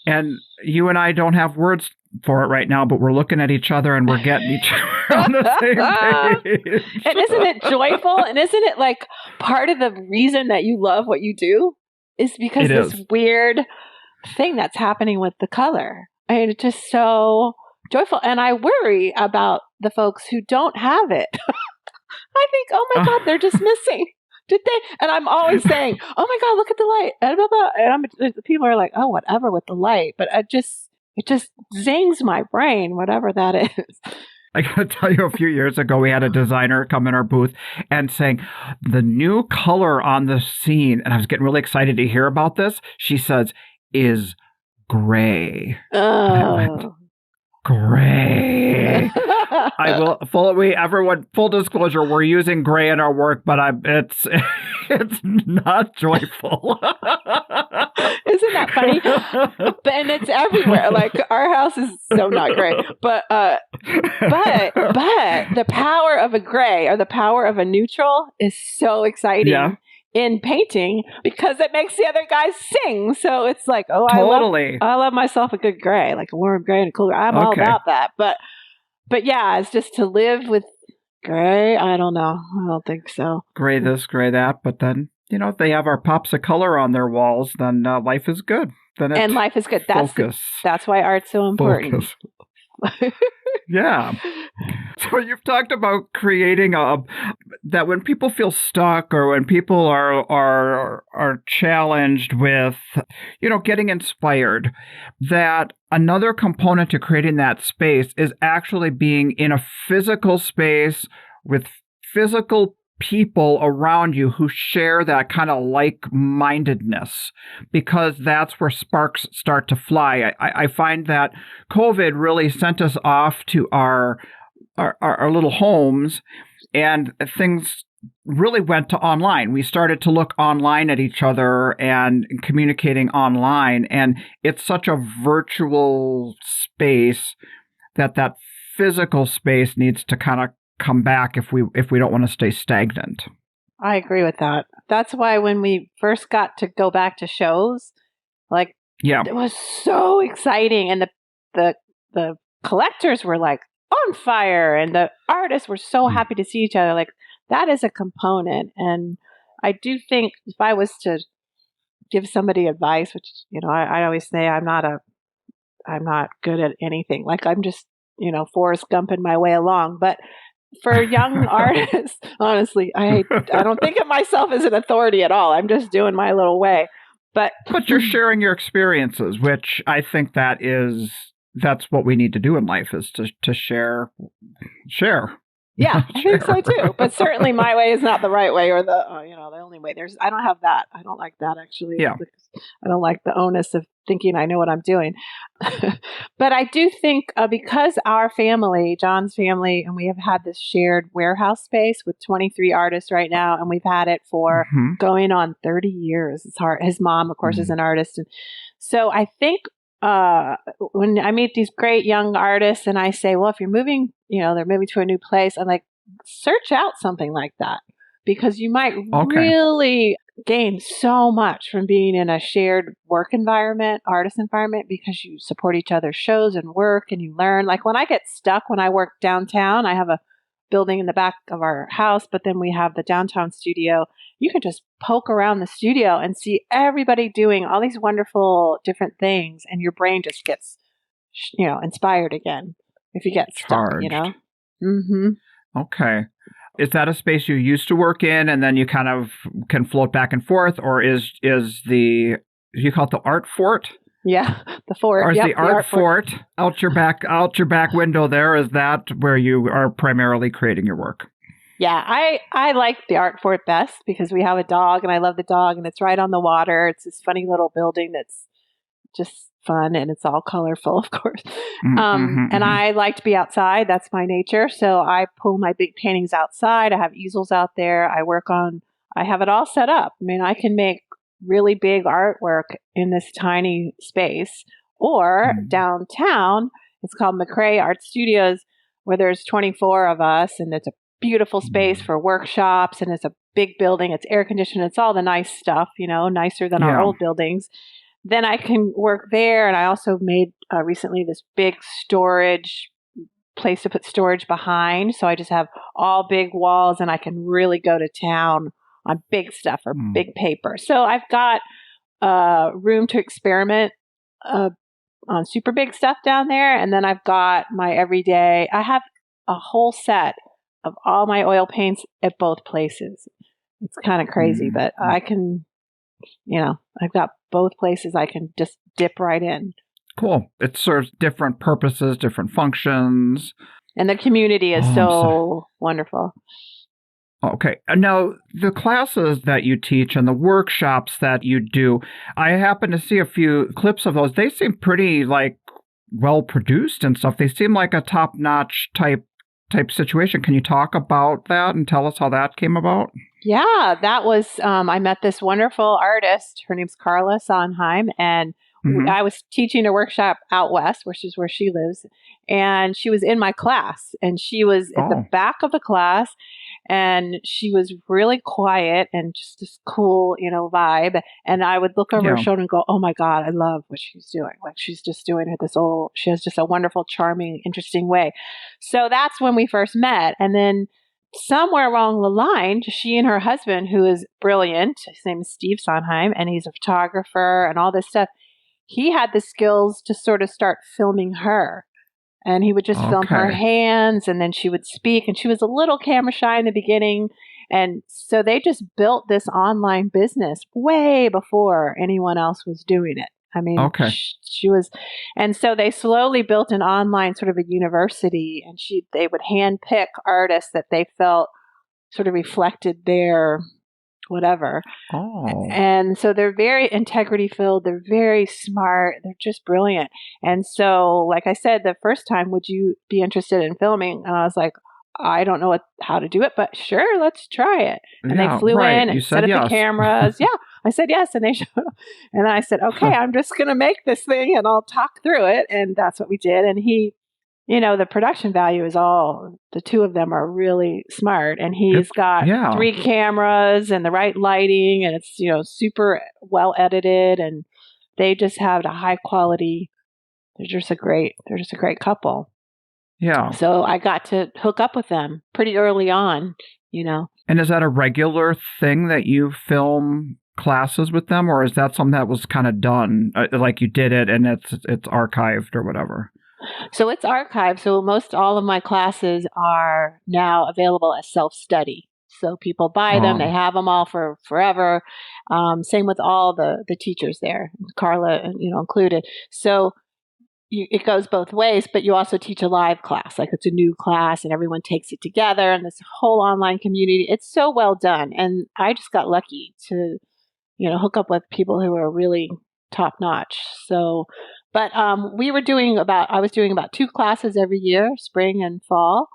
And you and I don't have words for it right now, but we're looking at each other and we're getting each other on the same page.
And isn't it joyful? And isn't it like part of the reason that you love what you do is because this weird thing that's happening with the color. I mean, it's just so joyful. And I worry about the folks who don't have it. I think, oh my God, they're just missing. Did they? And I'm always saying, oh my God, look at the light. And blah, blah. And people are like, oh, whatever with the light. But it just zings my brain, whatever that is.
I got to tell you, a few years ago, we had a designer come in our booth and saying, the new color on the scene, and I was getting really excited to hear about this. She says, is gray.
Oh.
Gray. I will full disclosure, we're using gray in our work, but it's not joyful.
Isn't that funny? And it's everywhere. Like, our house is so not gray. But the power of a gray or the power of a neutral is so exciting. In painting, because it makes the other guys sing. So it's like, oh,
totally.
I love myself a good gray, like a warm gray and a cool gray. I'm all about that. But yeah, it's just to live with gray. I don't know. I don't think so.
Gray this, gray that. But then, if they have our pops of color on their walls, then life is good.
And life is good. That's why art's so important.
Yeah. So you've talked about creating that when people feel stuck or when people are challenged with, getting inspired, that another component to creating that space is actually being in a physical space with physical people around you who share that kind of like-mindedness, because that's where sparks start to fly. I find that COVID really sent us off to our little homes, and things really went to online. We started to look online at each other and communicating online. And it's such a virtual space that physical space needs to kind of come back if we don't want to stay stagnant.
I agree with that. That's why when we first got to go back to shows, like, it was so exciting. And the collectors were like on fire, and the artists were so happy to see each other. Like, that is a component. And I do think if I was to give somebody advice, which, I always say I'm not good at anything. Like, I'm just, Forrest Gumping my way along. But for young artists, honestly, I don't think of myself as an authority at all. I'm just doing my little way. But
you're sharing your experiences, which I think that's what we need to do in life, is to share.
Yeah, I think so too. But certainly my way is not the right way, or the only way. I don't have that. I don't like that, actually.
Yeah.
I don't like the onus of thinking I know what I'm doing. But I do think because our family, John's family, and we have had this shared warehouse space with 23 artists right now, and we've had it for going on 30 years. It's hard. His mom, of course, is an artist. And so I think when I meet these great young artists and I say, well, if you're moving, they're moving to a new place, I'm like, search out something like that, because you might really gain so much from being in a shared work environment, artist environment, because you support each other's shows and work, and you learn. Like, when I get stuck, when I work downtown, I have a building in the back of our house, but then we have the downtown studio. You can just poke around the studio and see everybody doing all these wonderful different things, and your brain just gets, inspired again if you get stuck, Mm-hmm.
Okay. Is that a space you used to work in, and then you kind of can float back and forth, or is you call it the art fort?
Yeah, the fort.
Or is the art fort out your back window there? Is that where you are primarily creating your work?
Yeah, I like the art fort best because we have a dog, and I love the dog, and it's right on the water. It's this funny little building that's just fun, and it's all colorful, of course. And I like to be outside. That's my nature. So I pull my big paintings outside. I have easels out there. I have it all set up. I mean, I can make really big artwork in this tiny space, or downtown. It's called McCrae Art Studios, where there's 24 of us, and it's a beautiful space for workshops, and it's a big building. It's air conditioned. It's all the nice stuff, nicer than our old buildings. Then I can work there. And I also made recently this big storage place to put storage behind. So I just have all big walls, and I can really go to town on big stuff or big paper. So I've got room to experiment on super big stuff down there. And then I've got my everyday. I have a whole set of all my oil paints at both places. It's kind of crazy, but I can, I've got both places I can just dip right in.
Cool. It serves different purposes, different functions.
And the community is so wonderful.
Okay. Now, the classes that you teach and the workshops that you do, I happen to see a few clips of those. They seem pretty, well produced and stuff. They seem like a top-notch type situation. Can you talk about that and tell us how that came about?
Yeah, that was, I met this wonderful artist. Her name's Carla Sondheim, and I was teaching a workshop out west, which is where she lives, and she was in my class, and she was at the back of the class, and she was really quiet and just this cool, vibe. And I would look over her shoulder and go, oh my God, I love what she's doing. Like, she's just doing it she has just a wonderful, charming, interesting way. So that's when we first met. And then somewhere along the line, she and her husband, who is brilliant, his name is Steve Sondheim, and he's a photographer and all this stuff. He had the skills to sort of start filming her. And he would just film her hands, and then she would speak. And she was a little camera shy in the beginning. And so they just built this online business way before anyone else was doing it. I mean, she was, and so they slowly built an online sort of a university, and they would handpick artists that they felt sort of reflected their whatever. And so they're very integrity filled. They're very smart. They're just brilliant. And so, like I said, the first time, would you be interested in filming? And I was like, I don't know how to do it, but sure, let's try it. And they flew in and set up the cameras. Yeah, I said yes, and they showed up. And I said, okay, I'm just going to make this thing and I'll talk through it. And that's what we did. And he, the production value is all, the two of them are really smart. And he's got 3 cameras and the right lighting, and it's, super well edited. And they just have a high quality. They're just a great couple.
Yeah.
So I got to hook up with them pretty early on,
And is that a regular thing that you film classes with them, or is that something that was kind of done, like you did it and it's archived or whatever?
So it's archived. So most all of my classes are now available as self-study. So people buy them, they have them all for forever. Same with all the teachers there, Carla, included. So it goes both ways, but you also teach a live class, like it's a new class and everyone takes it together, and this whole online community. It's so well done. And I just got lucky to, hook up with people who are really top notch. So, but I was doing about 2 classes every year, spring and fall.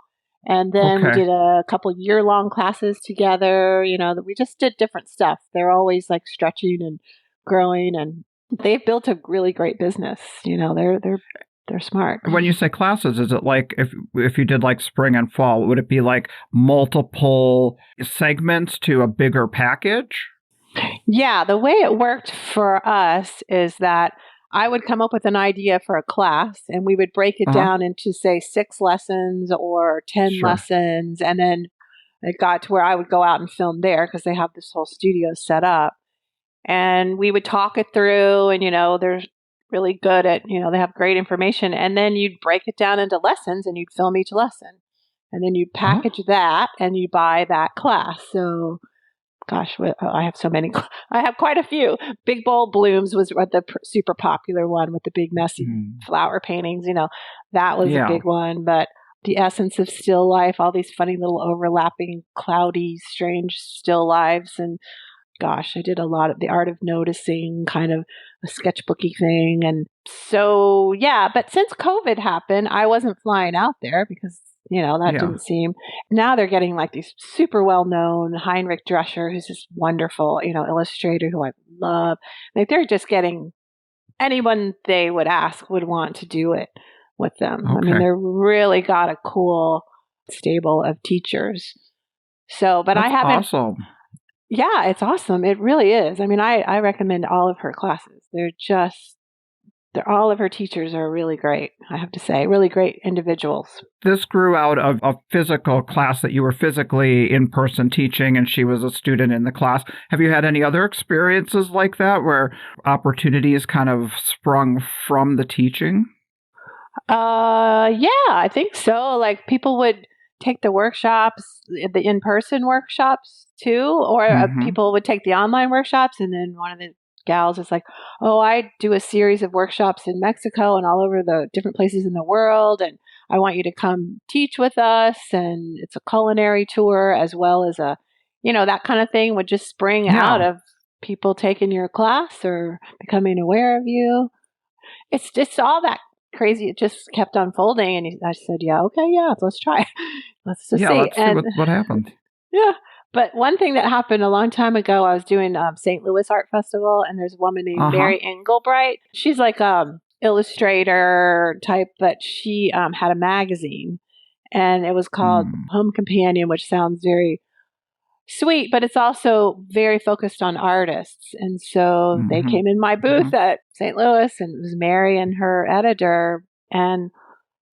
And then we did a couple year-long classes together, that we just did different stuff. They're always like stretching and growing, and they've built a really great business. They're smart.
When you say classes, is it like if you did like spring and fall, would it be like multiple segments to a bigger package?
Yeah, the way it worked for us is that I would come up with an idea for a class, and we would break it down into, say, 6 lessons or 10 lessons. And then it got to where I would go out and film there because they have this whole studio set up. And we would talk it through, and, they're really good at, they have great information. And then you'd break it down into lessons, and you'd film each lesson. And then you'd package that, and you buy that class. So, gosh, I have so many. I have quite a few. Big Bold Blooms was the super popular one with the big messy flower paintings. That was a big one. But The Essence of Still Life, all these funny little overlapping, cloudy, strange still lives. And gosh, I did a lot of The Art of Noticing, kind of a sketchbooky thing. And so, yeah, but since COVID happened, I wasn't flying out there because that didn't seem. Now they're getting like these super well-known, Heinrich Drescher, who's this wonderful, illustrator who I love. Like they're just getting anyone they would ask would want to do it with them. I mean, they're really got a cool stable of teachers. So, but I haven't.
Awesome.
Yeah, it's awesome. It really is. I mean, I recommend all of her classes. All of her teachers are really great, I have to say, really great individuals.
This grew out of a physical class that you were physically in person teaching, and she was a student in the class. Have you had any other experiences like that where opportunities kind of sprung from the teaching?
Yeah, I think so. Like people would take the workshops, the in-person workshops too, or people would take the online workshops, and then one of the gals is like, oh, I do a series of workshops in Mexico and all over the different places in the world, and I want you to come teach with us. And it's a culinary tour as well as that kind of thing would just spring out of people taking your class or becoming aware of you. It's just all that crazy. It just kept unfolding, and I said, let's try. Let's just see.
Let's see what happened.
Yeah. But one thing that happened a long time ago, I was doing St. Louis Art Festival, and there's a woman named Mary Engelbright. She's like illustrator type, but she had a magazine, and it was called Home Companion, which sounds very sweet, but it's also very focused on artists. And so they came in my booth at St. Louis, and it was Mary and her editor, and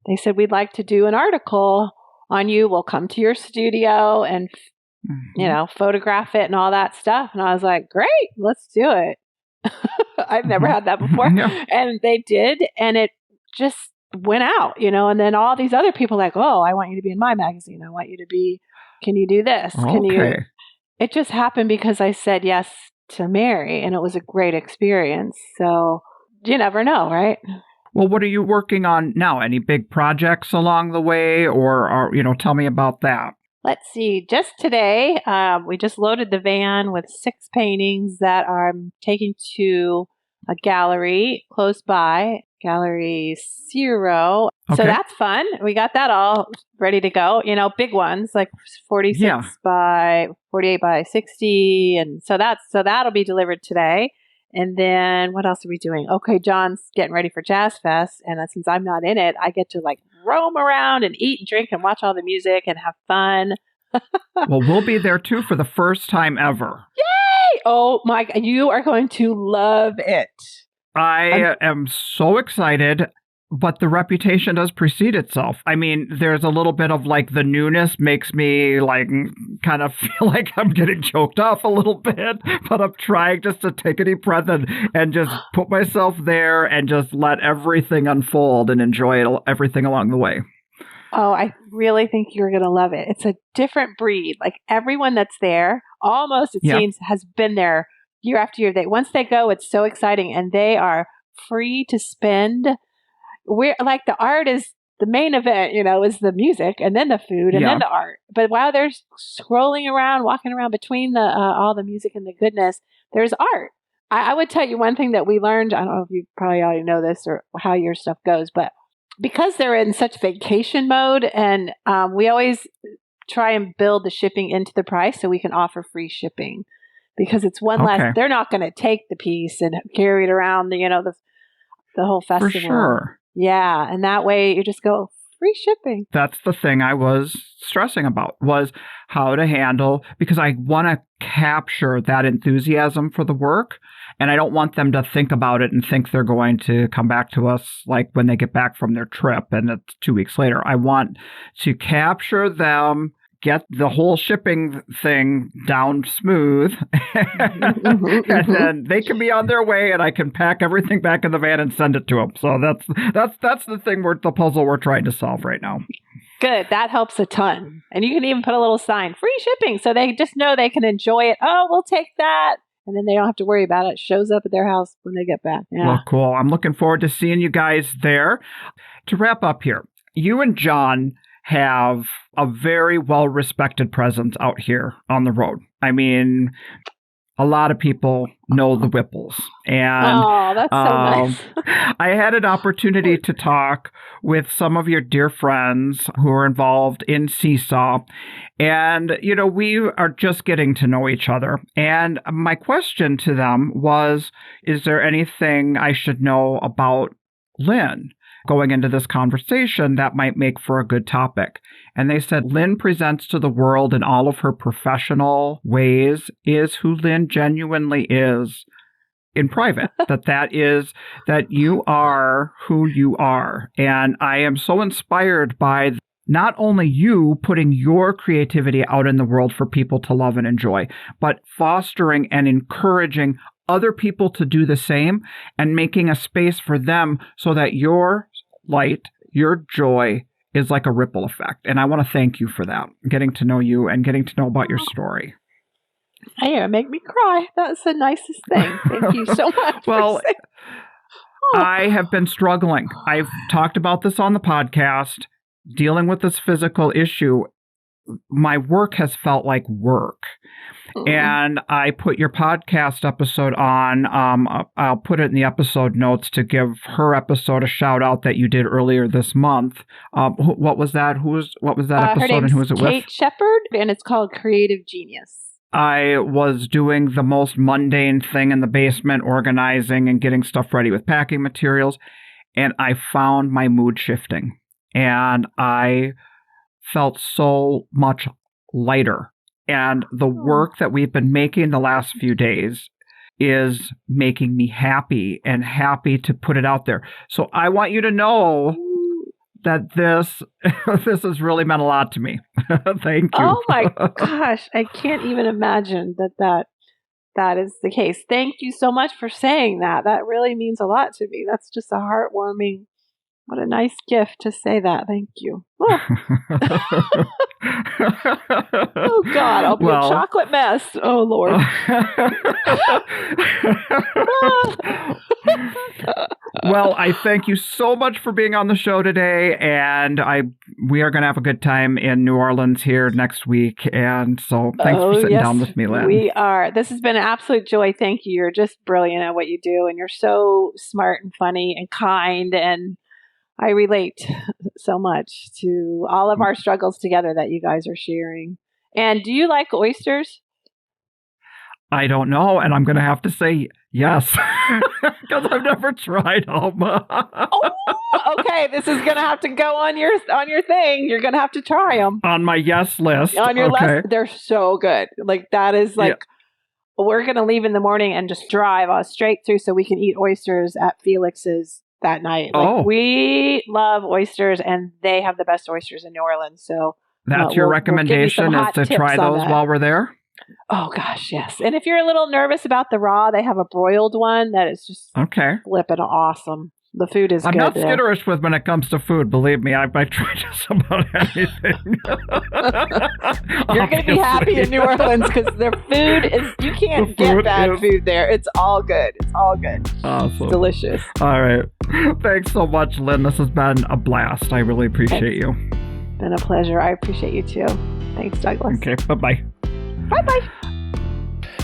they said, we'd like to do an article on you. We'll come to your studio and photograph it and all that stuff. And I was like, great, let's do it. I've never had that before. And they did. And it just went out, and then all these other people like, oh, I want you to be in my magazine. I want you to be, can you do this? Can you? It just happened because I said yes to Mary, and it was a great experience. So you never know, right?
Well, what are you working on now? Any big projects along the way, or tell me about that.
Let's see. Just today, we just loaded the van with 6 paintings that I'm taking to a gallery close by. gallery 0.
Okay.
So that's fun. We got that all ready to go. Big ones like 46 by 48 by 60. And so that'll be delivered today. And then what else are we doing? Okay, John's getting ready for Jazz Fest. And since I'm not in it, I get to like roam around and eat and drink and watch all the music and have fun.
Well, we'll be there too for the first time ever.
Yay! Oh my, you are going to love it.
I am so excited, but the reputation does precede itself. I mean, there's a little bit of like the newness makes me like kind of feel like I'm getting choked off a little bit, but I'm trying just to take a deep breath and just put myself there and just let everything unfold and enjoy everything along the way.
Oh, I really think you're going to love it. It's a different breed. Like everyone that's there, almost it seems, has been there year after year. Once they go, it's so exciting, and they are free to spend. We're like the art is the main event, is the music, and then the food, and then the art. But while they're scrolling around, walking around between the all the music and the goodness, there's art. I would tell you one thing that we learned. I don't know if you probably already know this or how your stuff goes, but because they're in such vacation mode, and we always try and build the shipping into the price so we can offer free shipping, because it's one less. They're not going to take the piece and carry it around the whole festival.
For sure.
Yeah, and that way you just go free shipping.
That's the thing I was stressing about, was how to handle, because I want to capture that enthusiasm for the work. And I don't want them to think about it and think they're going to come back to us like when they get back from their trip and it's 2 weeks later. I want to capture them, get the whole shipping thing down smooth, and then they can be on their way and I can pack everything back in the van and send it to them. So that's the thing, the puzzle we're trying to solve right now.
Good. That helps a ton. And you can even put a little sign, free shipping, so they just know they can enjoy it. Oh, we'll take that. And then they don't have to worry about it. It shows up at their house when they get back. Yeah.
Well, cool. I'm looking forward to seeing you guys there. To wrap up here, you and John have a very well-respected presence out here on the road. I mean, a lot of people know the Whipples. And
that's so nice.
I had an opportunity to talk with some of your dear friends who are involved in Seesaw. And, we are just getting to know each other. And my question to them was, is there anything I should know about Lynn going into this conversation that might make for a good topic? And they said, Lynn presents to the world in all of her professional ways is who Lynn genuinely is in private. that you are who you are. And I am so inspired by not only you putting your creativity out in the world for people to love and enjoy, but fostering and encouraging other people to do the same and making a space for them so that your light, your joy is like a ripple effect. And I want to thank you for that, getting to know you and getting to know about your story.
Hey, make me cry. That's the nicest thing. Thank you so much.
Well, I have been struggling. I've talked about this on the podcast, dealing with this physical issue. My work has felt like work. And I put your podcast episode on. I'll put it in the episode notes to give her episode a shout out that you did earlier this month. What was that? What was that episode?
Her name's
and who was it with?
Kate Shepard, and it's called Creative Genius.
I was doing the most mundane thing in the basement, organizing and getting stuff ready with packing materials, and I found my mood shifting, and I felt so much lighter. And the work that we've been making the last few days is making me happy and happy to put it out there. So I want you to know that this has really meant a lot to me. Thank you.
Oh my gosh. I can't even imagine that is the case. Thank you so much for saying that. That really means a lot to me. That's just a heartwarming What a nice gift to say that. Thank you. Oh, oh God, I'll be a chocolate mess. Oh, Lord.
Well, I thank you so much for being on the show today, and we are going to have a good time in New Orleans here next week, and so thanks for sitting down with me, Lynn.
We are. This has been an absolute joy. Thank you. You're just brilliant at what you do, and you're so smart and funny and kind, and I relate so much to all of our struggles together that you guys are sharing. And do you like oysters?
I don't know, and I'm going to have to say yes, because I've never tried them.
Okay, this is going to have to go on your thing. You're going to have to try them.
On my yes list.
On your list, they're so good. Like, that is like, we're going to leave in the morning and just drive straight through so we can eat oysters at Felix's that night. Like, we love oysters, and they have the best oysters in New Orleans. So
that's your recommendation, is to try those while we're there?
Oh, gosh, yes. And if you're a little nervous about the raw, they have a broiled one that is just flipping awesome. The food is good.
I'm not skitterish when it comes to food, believe me. I try just about anything.
You're going to be happy in New Orleans because their food is, you can't get bad food there. It's all good. It's all good.
Awesome.
It's delicious.
All right. Thanks so much, Lynn. This has been a blast. I really appreciate you.
Been a pleasure. I appreciate you too. Thanks, Douglas.
Okay, bye-bye.
Bye-bye.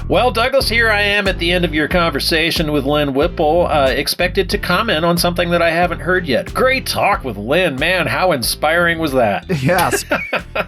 Well, Douglas, here I am at the end of your conversation with Lynn Whipple, expected to comment on something that I haven't heard yet. Great talk with Lynn. Man, how inspiring was that?
Yes.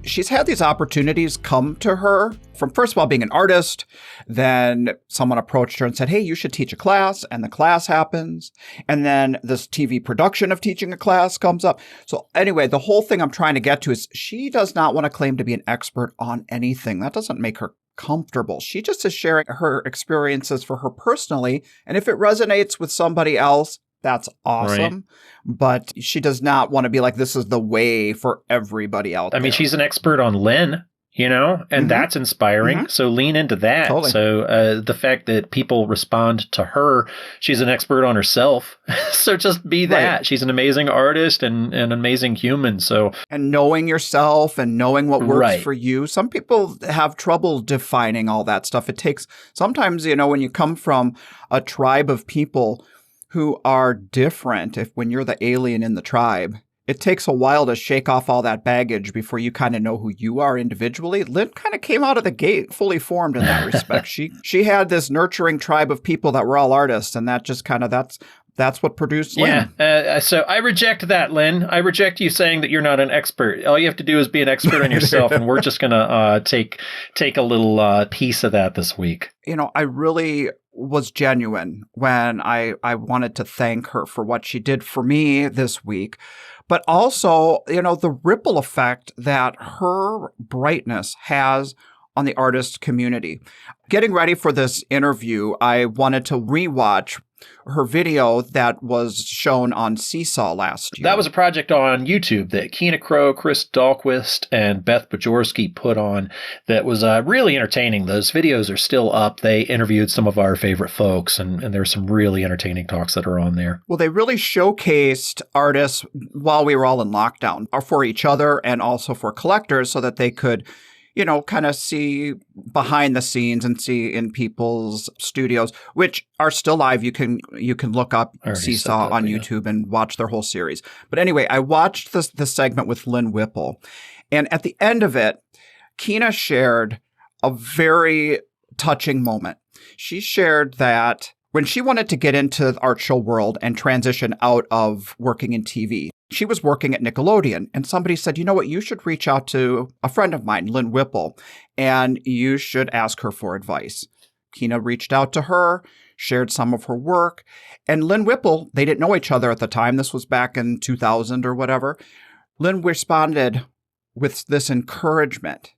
She's had these opportunities come to her from, first of all, being an artist. Then someone approached her and said, hey, you should teach a class. And the class happens. And then this TV production of teaching a class comes up. So anyway, the whole thing I'm trying to get to is she does not want to claim to be an expert on anything. That doesn't make her comfortable. She just is sharing her experiences for her personally. And if it resonates with somebody else, that's awesome. Right. But she does not want to be like, this is the way for everybody out there.
I mean, she's an expert on Lynn, you know, and that's inspiring. So lean into that.
Totally.
So the fact that people respond to her, she's an expert on herself. So just be that. Right. She's an amazing artist and an amazing human. So,
and knowing yourself and knowing what works for you. Some people have trouble defining all that stuff. It takes sometimes, you know, when you come from a tribe of people who are different, when you're the alien in the tribe, it takes a while to shake off all that baggage before you kind of know who you are individually. Lynn kind of came out of the gate fully formed in that respect. She had this nurturing tribe of people that were all artists, and that just kind of that's what produced Lynn.
Yeah. So I reject that, Lynn. I reject you saying that you're not an expert. All you have to do is be an expert on yourself, and we're just going to take a little piece of that this week.
You know, I really was genuine when I wanted to thank her for what she did for me this week. But also, you know, the ripple effect that her brightness has on the artist community. Getting ready for this interview, I wanted to rewatch her video that was shown on Seesaw last year.
That was a project on YouTube that Keena Crow, Chris Dahlquist, and Beth Bajorski put on that was really entertaining. Those videos are still up. They interviewed some of our favorite folks, and there's some really entertaining talks that are on there.
Well, they really showcased artists while we were all in lockdown, for each other and also for collectors, so that they could, you know, kind of see behind the scenes and see in people's studios, which are still live. You can look up Seesaw on YouTube and watch their whole series. But anyway, I watched the segment with Lynn Whipple, and at the end of it, Keena shared a very touching moment. She shared that when she wanted to get into the art show world and transition out of working in TV, she was working at Nickelodeon, and somebody said, you know what, you should reach out to a friend of mine, Lynn Whipple, and you should ask her for advice. Keena reached out to her, shared some of her work, and Lynn Whipple, they didn't know each other at the time. This was back in 2000 or whatever. Lynn responded with this encouragement,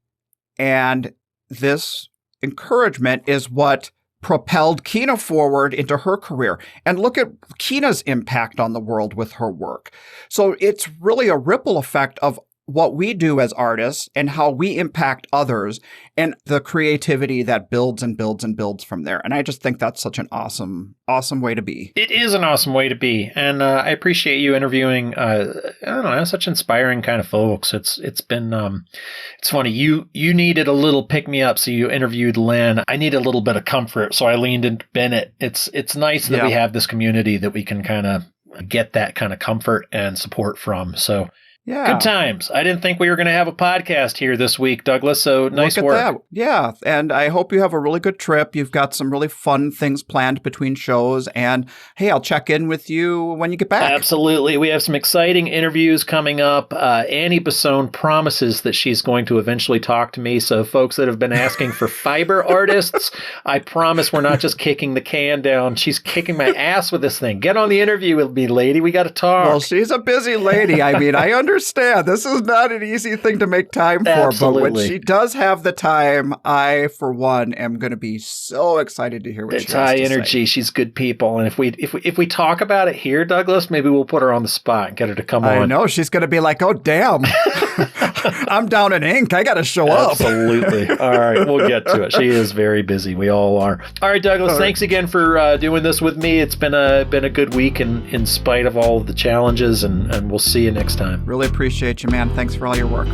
and this encouragement is what propelled Keena forward into her career. And look at Keena's impact on the world with her work. So it's really a ripple effect of what we do as artists and how we impact others and the creativity that builds and builds and builds from there. And I just think that's such an awesome way to be.
It is an awesome way to be. And I appreciate you interviewing, such inspiring kind of folks. It's been, it's funny. You needed a little pick me up. So you interviewed Lynn. I need a little bit of comfort. So I leaned into Bennett. It's nice that we have this community that we can kind of get that kind of comfort and support from. So
yeah.
Good times. I didn't think we were going to have a podcast here this week, Douglas, so nice work.
That. Yeah, and I hope you have a really good trip. You've got some really fun things planned between shows, and hey, I'll check in with you when you get back.
Absolutely. We have some exciting interviews coming up. Annie Bassone promises that she's going to eventually talk to me, so folks that have been asking for fiber artists, I promise we're not just kicking the can down. She's kicking my ass with this thing. Get on the interview with me, lady. We got to talk.
Well, she's a busy lady. I mean, I understand. This is not an easy thing to make time for,
Absolutely.
But when she does have the time, I, for one, am going to be so excited to hear what she has to
high
say.
energy. She's good people, and if we talk about it here, Douglas, maybe we'll put her on the spot and get her to come on.
I know she's going to be like, "Oh, damn, I'm down in ink. I got to show up."
Absolutely. All right, we'll get to it. She is very busy. We all are. All right, Douglas. Thanks again for doing this with me. It's been a good week, in spite of all of the challenges, and we'll see you next time.
Really appreciate you, man. Thanks for all your work.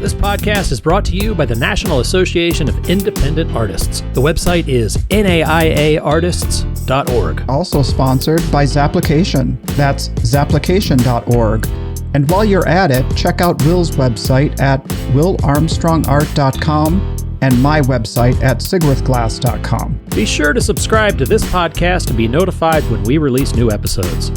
This podcast is brought to you by the National Association of Independent Artists. The website is naiaartists.org.
Also sponsored by Zapplication. That's zapplication.org. And while you're at it, check out Will's website at willarmstrongart.com and my website at sigwithglass.com.
Be sure to subscribe to this podcast to be notified when we release new episodes.